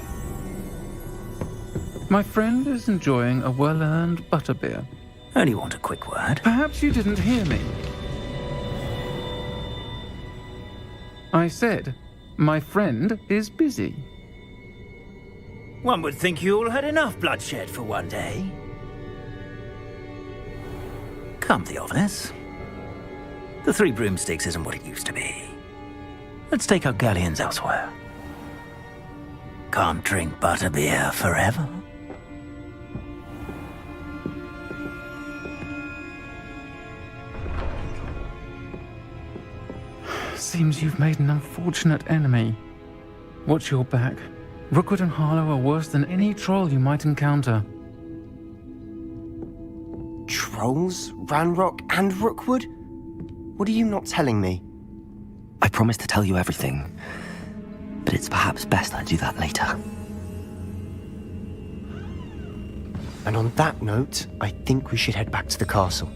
My friend is enjoying a well-earned butterbeer. Only want a quick word. Perhaps you didn't hear me. I said, my friend is busy. One would think you all had enough bloodshed for one day. Come, Theophilus. The Three Broomsticks isn't what it used to be. Let's take our galleons elsewhere. Can't drink butterbeer forever. Seems you've made an unfortunate enemy. Watch your back. Rookwood and Harlow are worse than any troll you might encounter. Trolls? Ranrock and Rookwood? What are you not telling me? I promised to tell you everything, but it's perhaps best I do that later. And on that note, I think we should head back to the castle.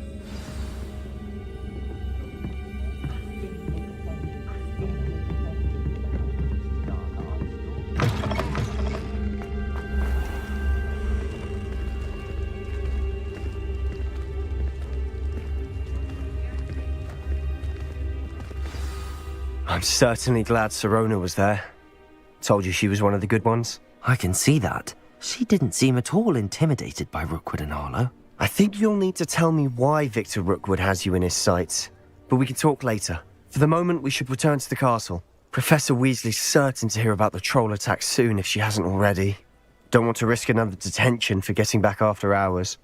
I'm certainly glad Sirona was there. Told you she was one of the good ones. I can see that. She didn't seem at all intimidated by Rookwood and Harlow. I think you'll need to tell me why Victor Rookwood has you in his sights. But we can talk later. For the moment, we should return to the castle. Professor Weasley's certain to hear about the troll attack soon if she hasn't already. Don't want to risk another detention for getting back after hours.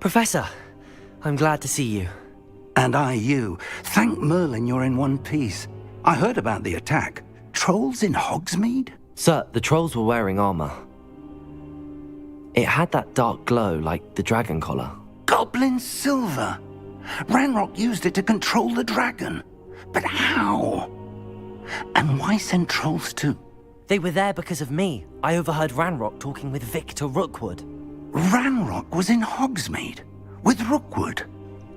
Professor, I'm glad to see you. And I you. Thank Merlin you're in one piece. I heard about the attack. Trolls in Hogsmeade? Sir, the trolls were wearing armor. It had that dark glow like the dragon collar. Goblin silver. Ranrock used it to control the dragon. But how? And why send trolls too? They were there because of me. I overheard Ranrock talking with Victor Rookwood. Ranrock was in Hogsmeade with Rookwood.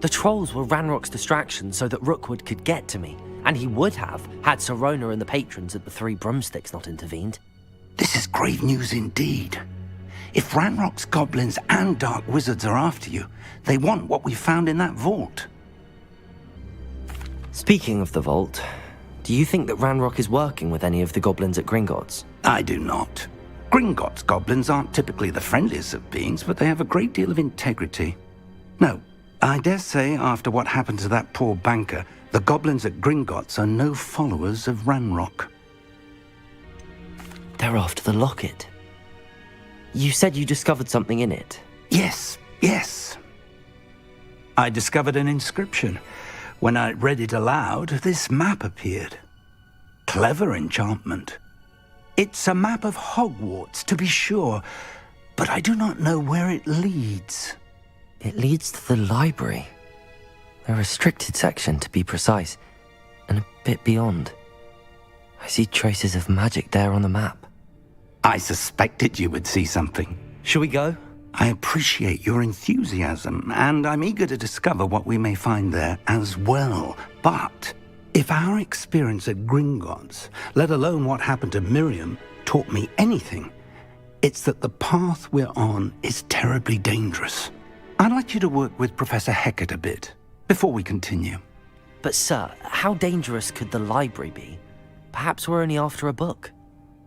The trolls were Ranrock's distraction so that Rookwood could get to me, and he would have had Sirona and the patrons at the Three Broomsticks not intervened. This is grave news indeed. If Ranrock's goblins and dark wizards are after you, they want what we found in that vault. Speaking of the vault, do you think that Ranrock is working with any of the goblins at Gringotts? I do not. Gringotts goblins aren't typically the friendliest of beings, but they have a great deal of integrity. No, I dare say after what happened to that poor banker, the goblins at Gringotts are no followers of Ranrock. They're after the locket. You said you discovered something in it. Yes. I discovered an inscription. When I read it aloud, this map appeared. Clever enchantment. It's a map of Hogwarts, to be sure, but I do not know where it leads. It leads to the library. The restricted section, to be precise, and a bit beyond. I see traces of magic there on the map. I suspected you would see something. Shall we go? I appreciate your enthusiasm, and I'm eager to discover what we may find there as well. But if our experience at Gringotts, let alone what happened to Miriam, taught me anything, it's that the path we're on is terribly dangerous. I'd like you to work with Professor Hecat a bit before we continue. But sir, how dangerous could the library be? Perhaps we're only after a book.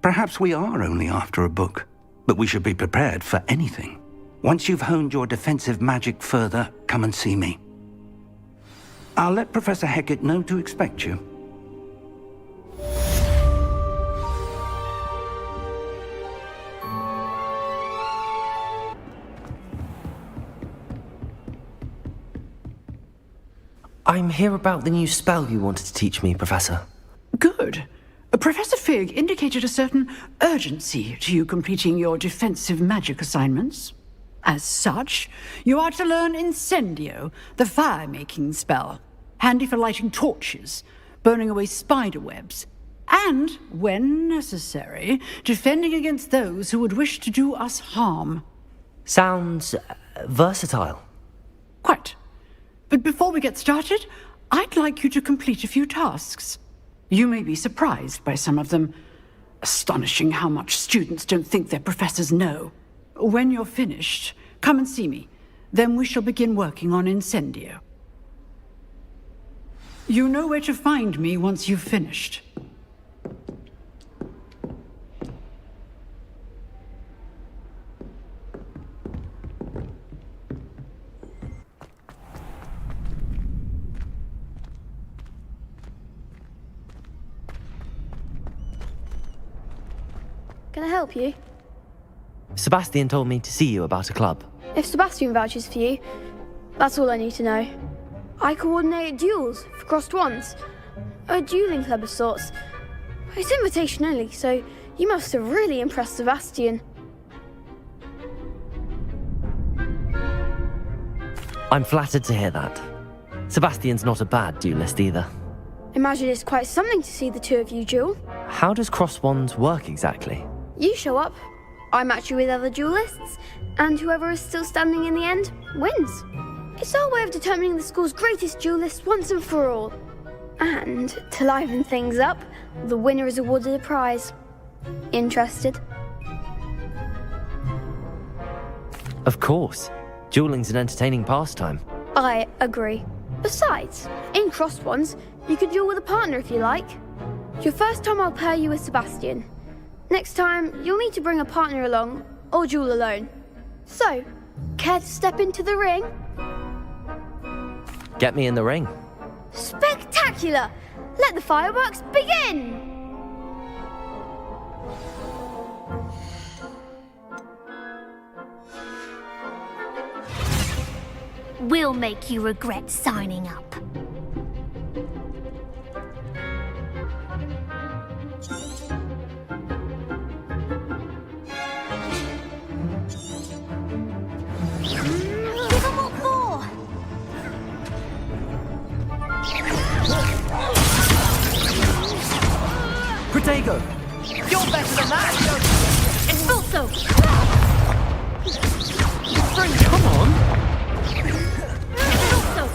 Perhaps we are only after a book, but we should be prepared for anything. Once you've honed your defensive magic further, come and see me. I'll let Professor Hecat know to expect you. I'm here about the new spell you wanted to teach me, Professor. Good. Professor Fig indicated a certain urgency to you completing your defensive magic assignments. As such, you are to learn Incendio, the fire-making spell, handy for lighting torches, burning away spider webs, and, when necessary, defending against those who would wish to do us harm. Sounds versatile. Quite. But before we get started, I'd like you to complete a few tasks. You may be surprised by some of them. Astonishing how much students don't think their professors know. When you're finished, come and see me. Then we shall begin working on Incendio. You know where to find me once you've finished. Can I help you? Sebastian told me to see you about a club. If Sebastian vouches for you, that's all I need to know. I coordinate duels for crossed ones. A dueling club of sorts. It's invitation only, so you must have really impressed Sebastian. I'm flattered to hear that. Sebastian's not a bad duelist either. Imagine it's quite something to see the two of you duel. How does cross wands work exactly? You show up, I match you with other duelists, and whoever is still standing in the end wins. It's our way of determining the school's greatest duelist once and for all. And to liven things up, the winner is awarded a prize. Interested? Of course. Dueling's an entertaining pastime. I agree. Besides, in crossed ones, you could duel with a partner if you like. Your first time I'll pair you with Sebastian. Next time, you'll need to bring a partner along, or duel alone. So, care to step into the ring? Get me in the ring. Spectacular! Let the fireworks begin! We'll make you regret signing up. Give 'em what for! Protego! You're better than that! Expulso! Friend, come on! Expulso!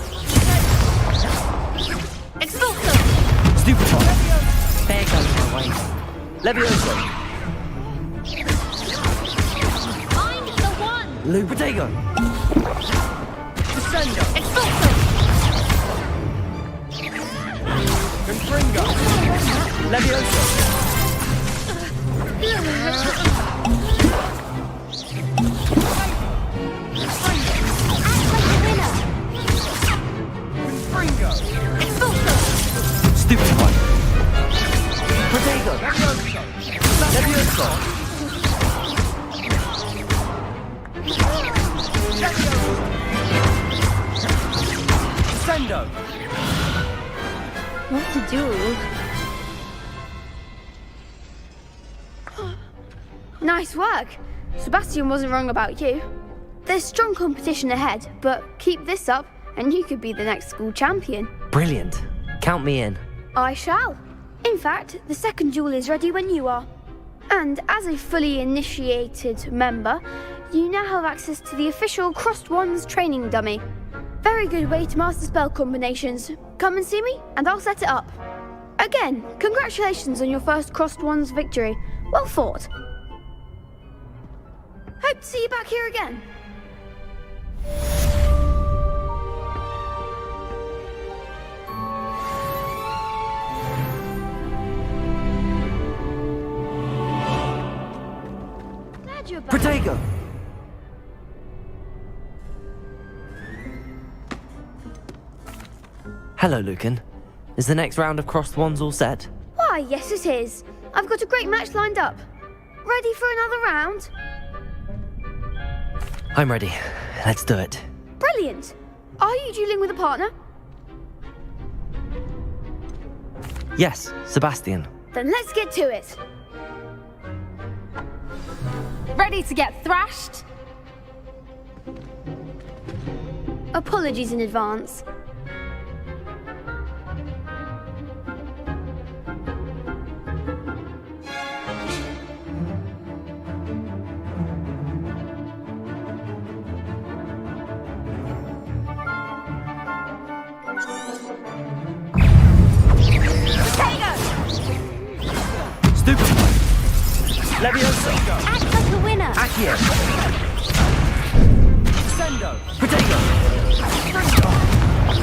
Levioso! I'm the one! Lupatego! Descendo! Expulso! Confringo! Levioso! Confringo! Expulso! Stupefy! Protego! Levioso! Levioso! Descendo! What to do? Nice work. Sebastian wasn't wrong about you. There's strong competition ahead, but keep this up and you could be the next school champion. Brilliant. Count me in. I shall. In fact, the second duel is ready when you are. And as a fully initiated member, you now have access to the official Crossed Wands training dummy. Very good way to master spell combinations. Come and see me, and I'll set it up. Again, congratulations on your first Crossed Wands victory. Well fought. Hope to see you back here again. Glad you're back. Protego! Hello, Lucan. Is the next round of Crossed Wands all set? Why, yes it is. I've got a great match lined up. Ready for another round? I'm ready. Let's do it. Brilliant. Are you dueling with a partner? Yes, Sebastian. Then let's get to it. Ready to get thrashed? Apologies in advance. Stupefy! Levioso! Act like a winner! Accio! Descendo! Protego!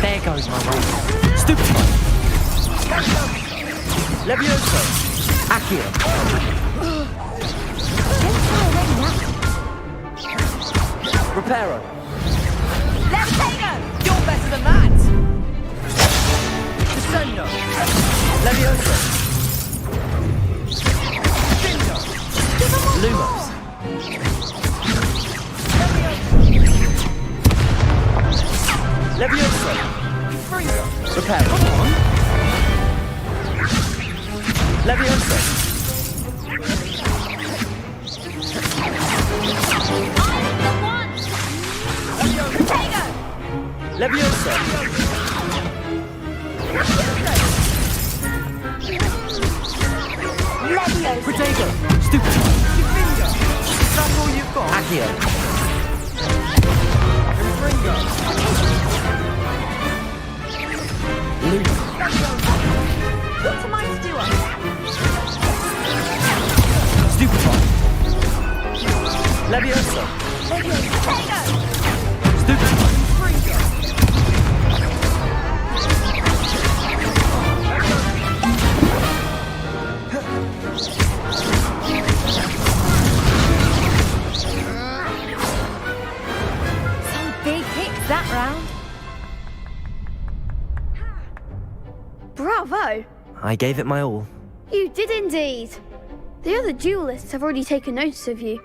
There goes my roll. Stupefy! Levioso! Accio! Reparo! Levitator! You're better than that! Descendo! Levioso! Lumos! Levioso! Fringo! Reparo! Levioso! Levioso! Protego! Stupid! That's all you've got? Accio! Fringo! Luma! What am I to do? Stupefy! Levioso! Stupefy! Some big hits that round. Bravo! I gave it my all. You did indeed. The other duelists have already taken notice of you,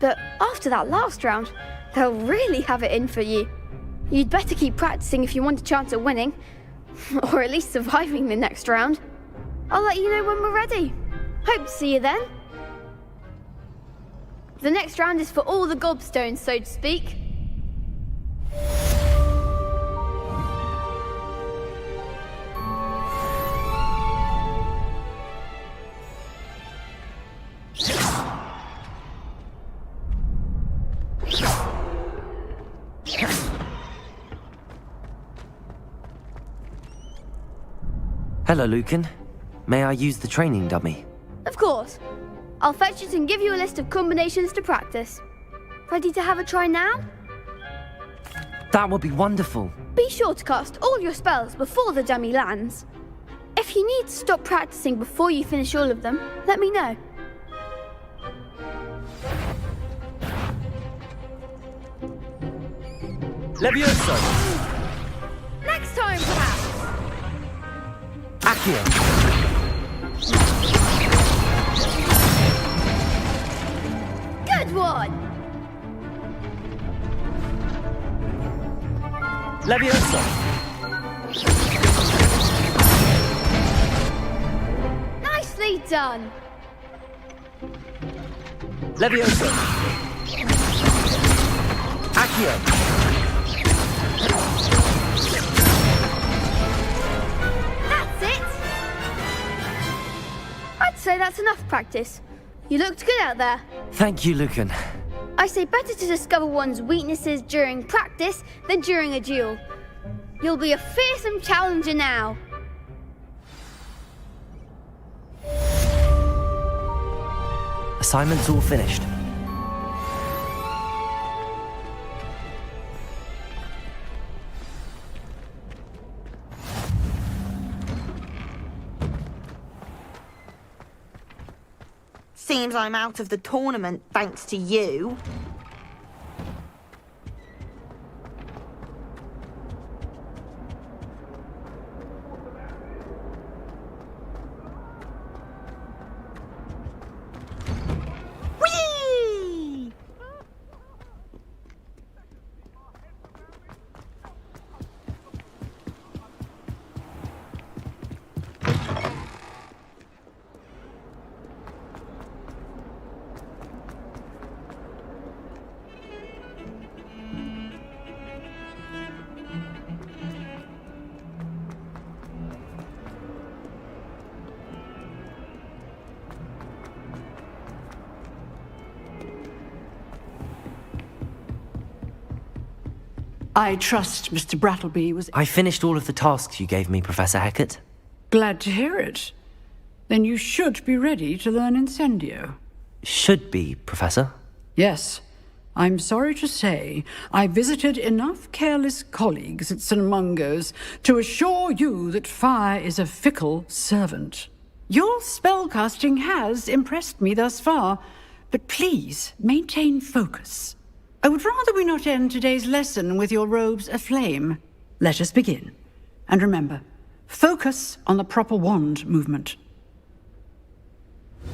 but after that last round, they'll really have it in for you. You'd better keep practicing if you want a chance at winning, or at least surviving the next round. I'll let you know when we're ready. Hope to see you then. The next round is for all the gobstones, so to speak. Hello, Lucan. May I use the training dummy? Of course. I'll fetch it and give you a list of combinations to practice. Ready to have a try now? That would be wonderful. Be sure to cast all your spells before the dummy lands. If you need to stop practicing before you finish all of them, let me know. Levioso! Next time, perhaps! Accio! Good one! Levioso! Nicely done! Levioso! Accio! That's it! I'd say that's enough practice. You looked good out there. Thank you, Lucan. I say better to discover one's weaknesses during practice than during a duel. You'll be a fearsome challenger now. Assignment's all finished. Seems I'm out of the tournament thanks to you. Whee! I trust Mr. Brattleby was I finished all of the tasks you gave me, Professor Hecat. glad to hear it. Then you should be ready to learn Incendio. Should be, Professor. Yes. I'm sorry to say, I visited enough careless colleagues at St. Mungo's to assure you that fire is a fickle servant. Your spellcasting has impressed me thus far, but please maintain focus. I would rather we not end today's lesson with your robes aflame. Let us begin. And remember, focus on the proper wand movement.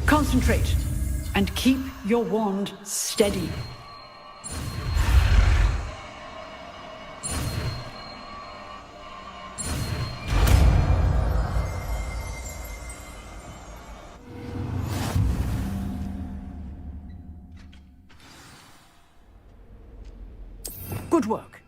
Concentrate, and keep your wand steady. Good work.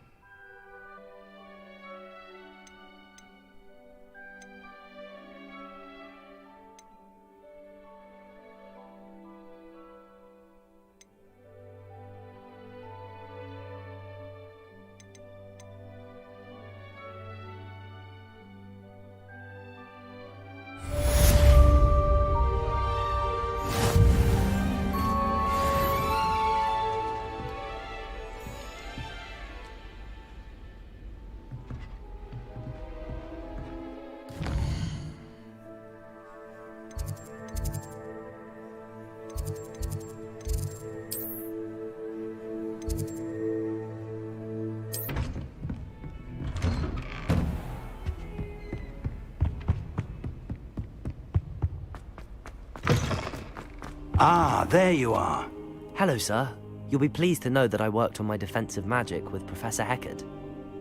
Ah, there you are. Hello, sir. You'll be pleased to know that I worked on my defensive magic with Professor Hecat.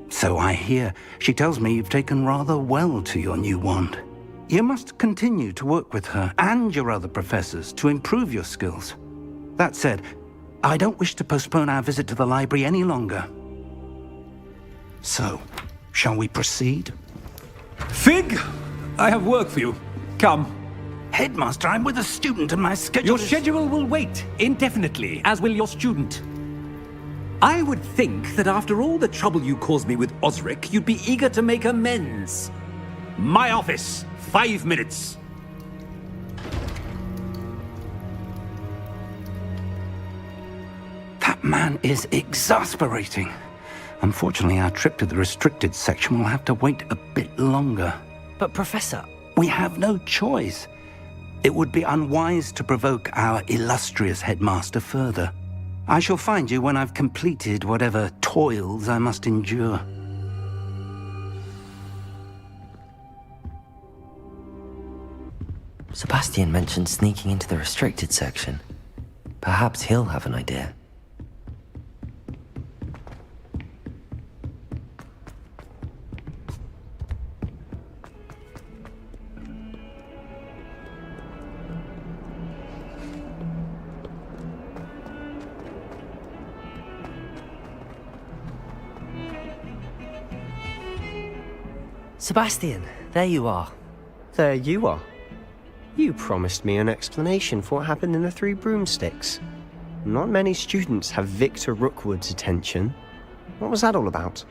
So I hear. She tells me you've taken rather well to your new wand. You must continue to work with her and your other professors to improve your skills. That said, I don't wish to postpone our visit to the library any longer. So, shall we proceed? Fig, I have work for you. Come. Headmaster, I'm with a student and my schedule Your schedule will wait indefinitely, as will your student. I would think that after all the trouble you caused me with Osric, you'd be eager to make amends. My office, 5 minutes. plan is exasperating. Unfortunately, our trip to the restricted section will have to wait a bit longer. But Professor... We have no choice. It would be unwise to provoke our illustrious headmaster further. I shall find you when I've completed whatever toils I must endure. Sebastian mentioned sneaking into the restricted section. Perhaps he'll have an idea. Sebastian, there you are. There you are. You promised me an explanation for what happened in the Three Broomsticks. Not many students have Victor Rookwood's attention. What was that all about?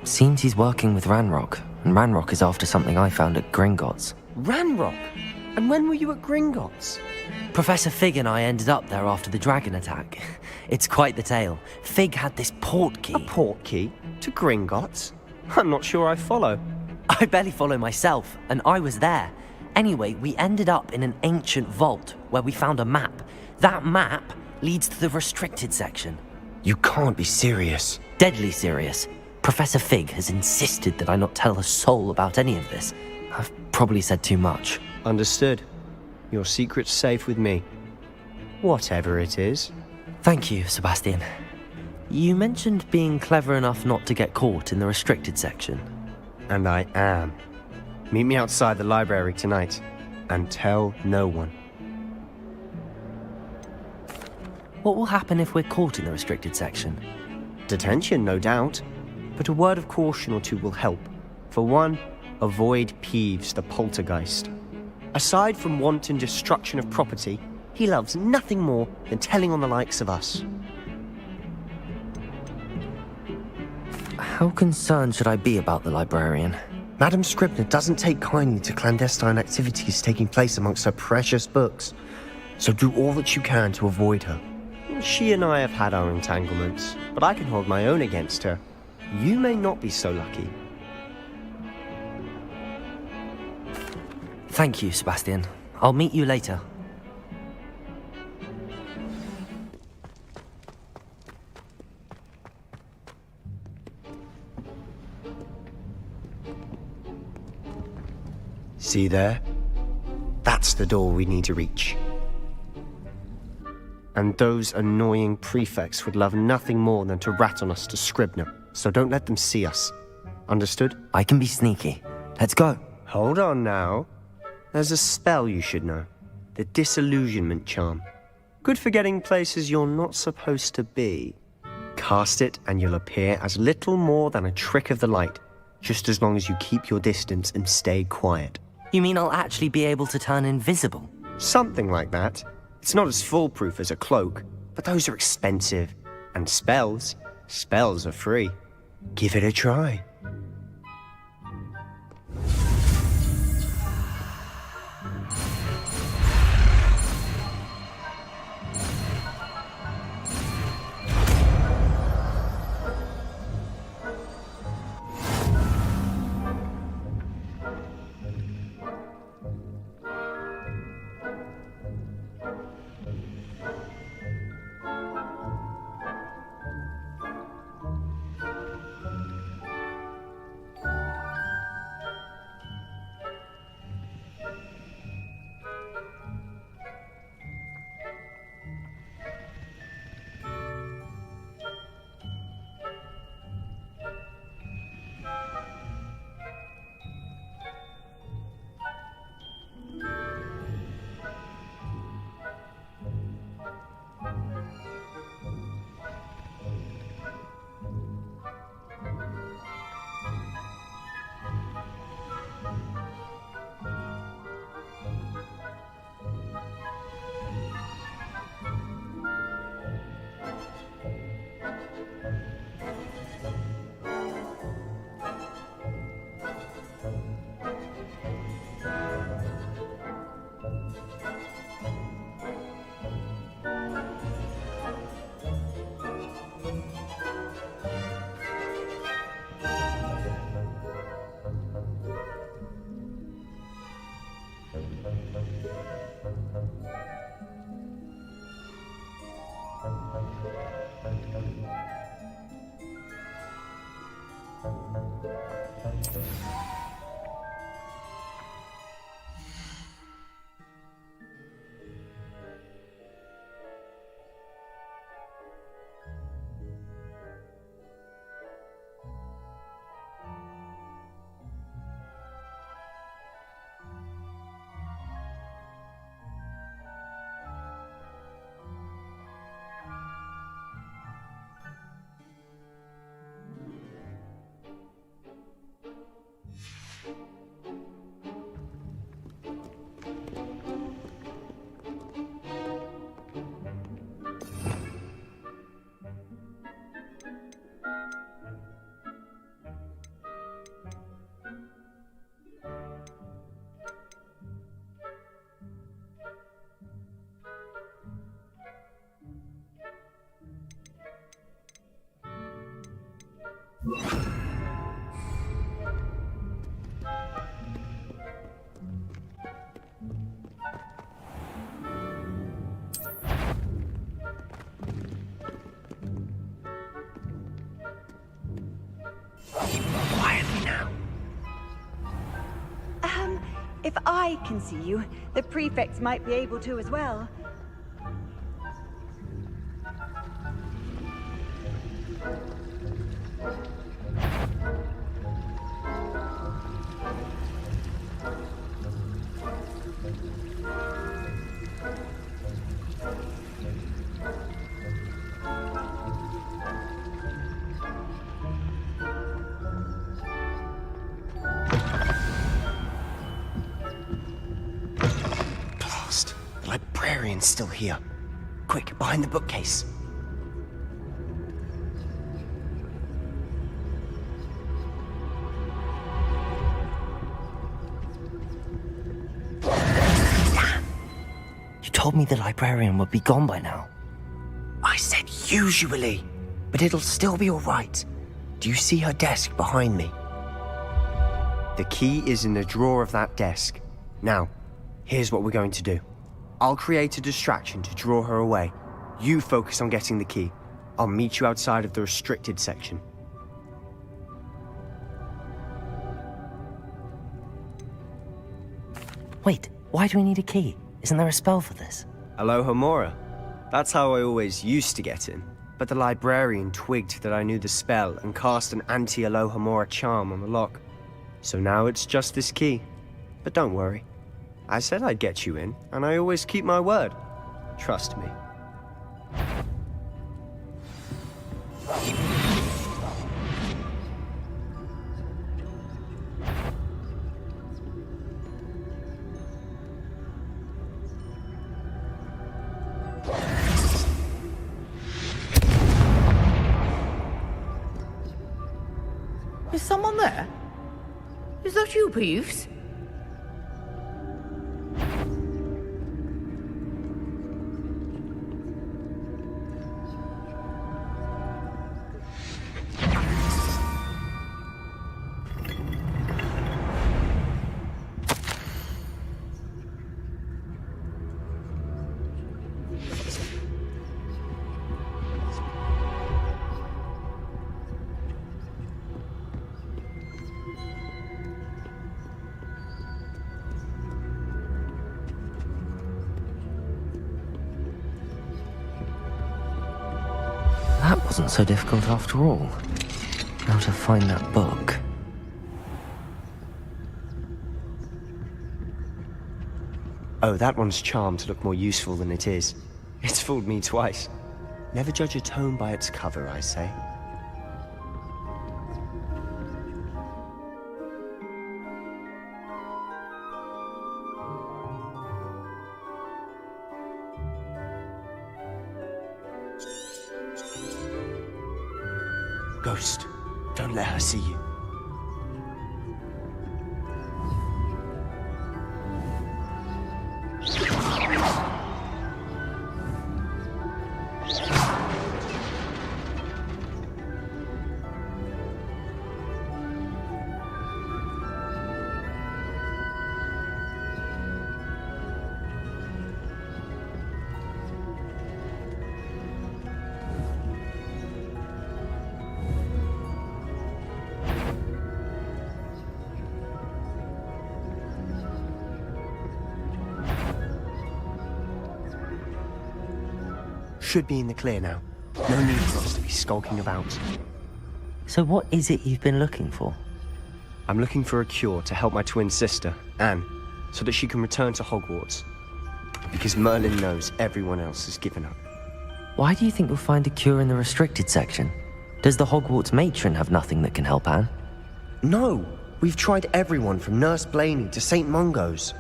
Seems he's working with Ranrock, and Ranrock is after something I found at Gringotts. Ranrock? And when were you at Gringotts? Professor Fig and I ended up there after the dragon attack. It's quite the tale. Fig had this port key. A port key? To Gringotts? I'm not sure I follow. I barely follow myself, and I was there. Anyway, we ended up in an ancient vault where we found a map. That map leads to the restricted section. You can't be serious. Deadly serious. Professor Fig has insisted that I not tell a soul about any of this. I've probably said too much. Understood. Your secret's safe with me. Whatever it is. Thank you, Sebastian. You mentioned being clever enough not to get caught in the restricted section. And I am. Meet me outside the library tonight, and tell no one. What will happen if we're caught in the restricted section? Detention, no doubt. But a word of caution or two will help. For one, avoid Peeves the poltergeist. Aside from wanton destruction of property, he loves nothing more than telling on the likes of us. How concerned should I be about the librarian? Madam Scribner doesn't take kindly to clandestine activities taking place amongst her precious books, so do all that you can to avoid her. She and I have had our entanglements, but I can hold my own against her. You may not be so lucky. Thank you, Sebastian. I'll meet you later. See there? That's the door we need to reach. And those annoying prefects would love nothing more than to rat on us to Scribner, so don't let them see us. Understood? I can be sneaky. Let's go. Hold on now. There's a spell you should know. The Disillusionment Charm. Good for getting places you're not supposed to be. Cast it and you'll appear as little more than a trick of the light, just as long as you keep your distance and stay quiet. You mean I'll actually be able to turn invisible? Something like that. It's not as foolproof as a cloak, but those are expensive. And spells are free. Give it a try. Quietly now. If I can see you, the prefects might be able to as well. Librarian's still here. Quick, behind the bookcase. Damn! You told me the librarian would be gone by now. I said usually, but it'll still be all right. Do you see her desk behind me? The key is in the drawer of that desk. Now, here's what we're going to do. I'll create a distraction to draw her away. You focus on getting the key. I'll meet you outside of the restricted section. Wait, why do we need a key? Isn't there a spell for this? Alohomora. That's how I always used to get in. But the librarian twigged that I knew the spell and cast an anti-Alohomora charm on the lock. So now it's just this key. But don't worry. I said I'd get you in, and I always keep my word. Trust me. Is someone there? Is that you, Peeves? That wasn't so difficult after all. Now to find that book. Oh, that one's charmed to look more useful than it is. It's fooled me twice. Never judge a tome by its cover, I say. Ghost, don't let her see you. should be in the clear now. No need for us to be skulking about. So what is it you've been looking for? I'm looking for a cure to help my twin sister, Anne, so that she can return to Hogwarts. Because Merlin knows everyone else has given up. Why do you think you'll find a cure in the restricted section? Does the Hogwarts matron have nothing that can help Anne? No! We've tried everyone from Nurse Blaney to St. Mungo's.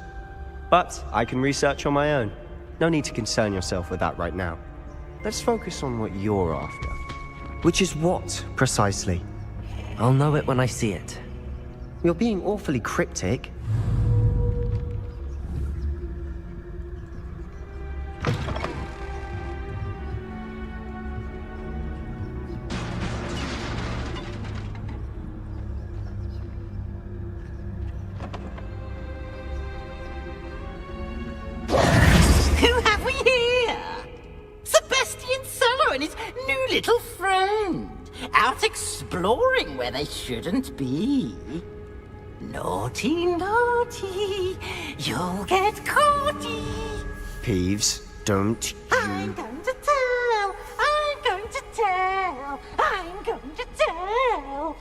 But I can research on my own. No need to concern yourself with that right now. Let's focus on what you're after. Which is what, precisely? I'll know it when I see it. You're being awfully cryptic. Who have we here? Sebastian Cello and his new little friend. Out exploring where they shouldn't be. Naughty, naughty, you'll get caughty. Peeves, don't I'm going to tell, I'm going to tell, I'm going to tell.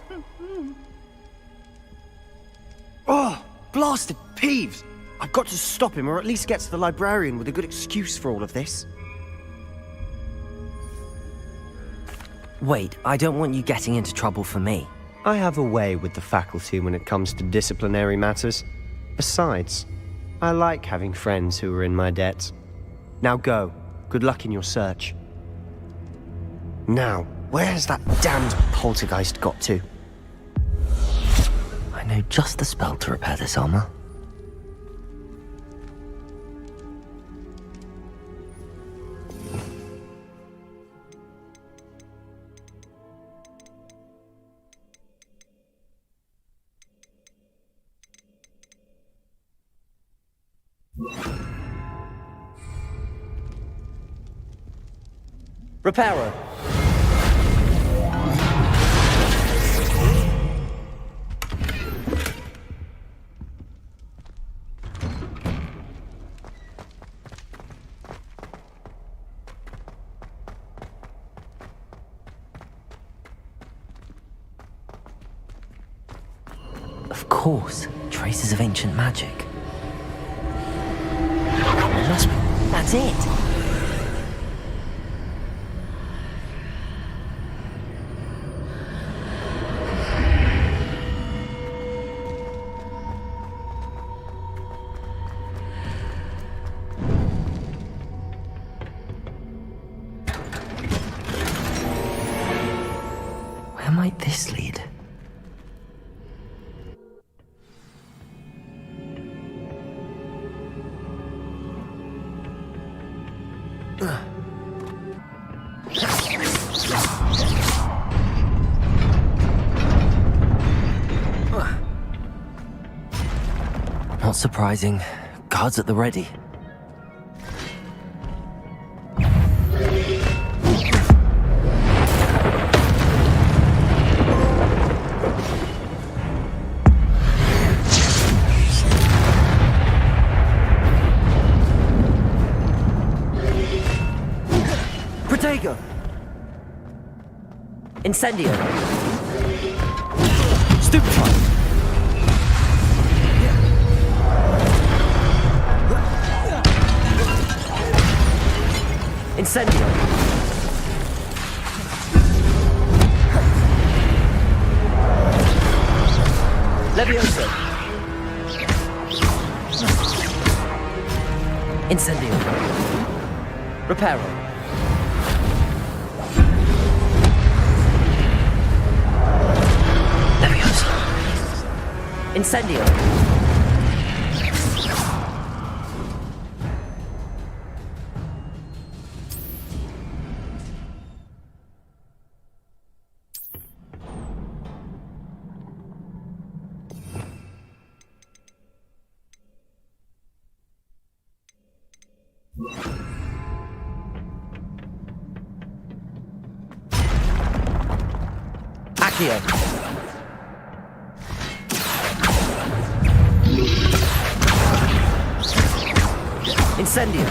Oh, blasted Peeves! I've got to stop him, or at least get to the librarian with a good excuse for all of this. Wait, I don't want you getting into trouble for me. I have a way with the faculty when it comes to disciplinary matters. Besides, I like having friends who are in my debt. Now go. Good luck in your search. Now, where has that damned poltergeist got to? I know just the spell to repair this armor. Reparo. Of course, traces of ancient magic. That's it. Where might this lead? Not surprising. Guards at the ready. Protego! Incendio! Stupefy! Incendio! Levioso! Incendio! Reparo! Levioso! Incendio! Accio. Incendio.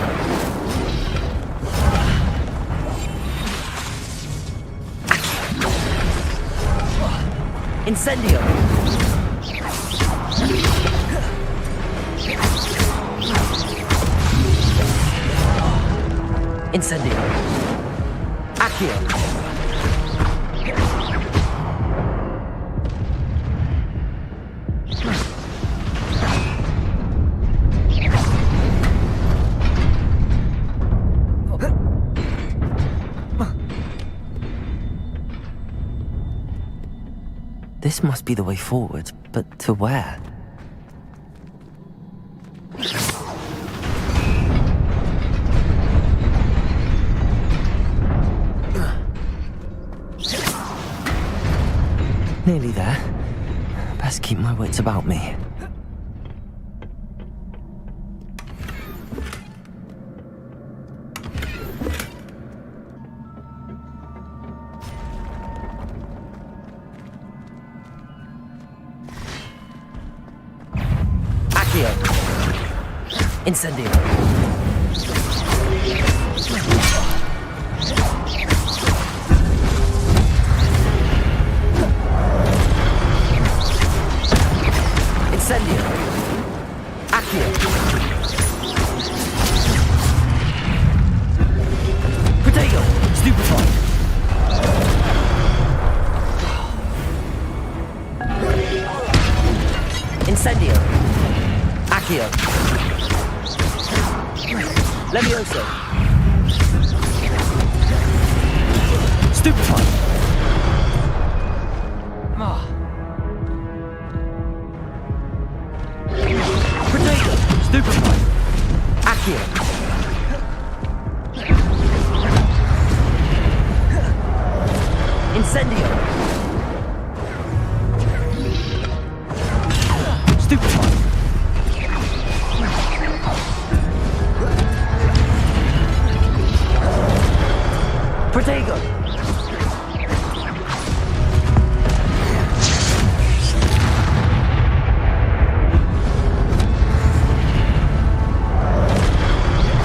Incendio! Incendio! Accio! This must be the way forward, but to where? Nearly there. Best keep my wits about me. Incendio. Incendio. Accio. Protego. Stupefied. Incendio. Accio. Levioso. Stupefied. Protego. Stupefied. Accio. Incendio. Stupefied. Protego!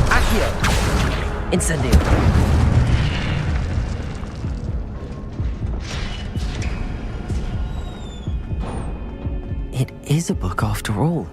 Accio! Incendio! It is a book after all.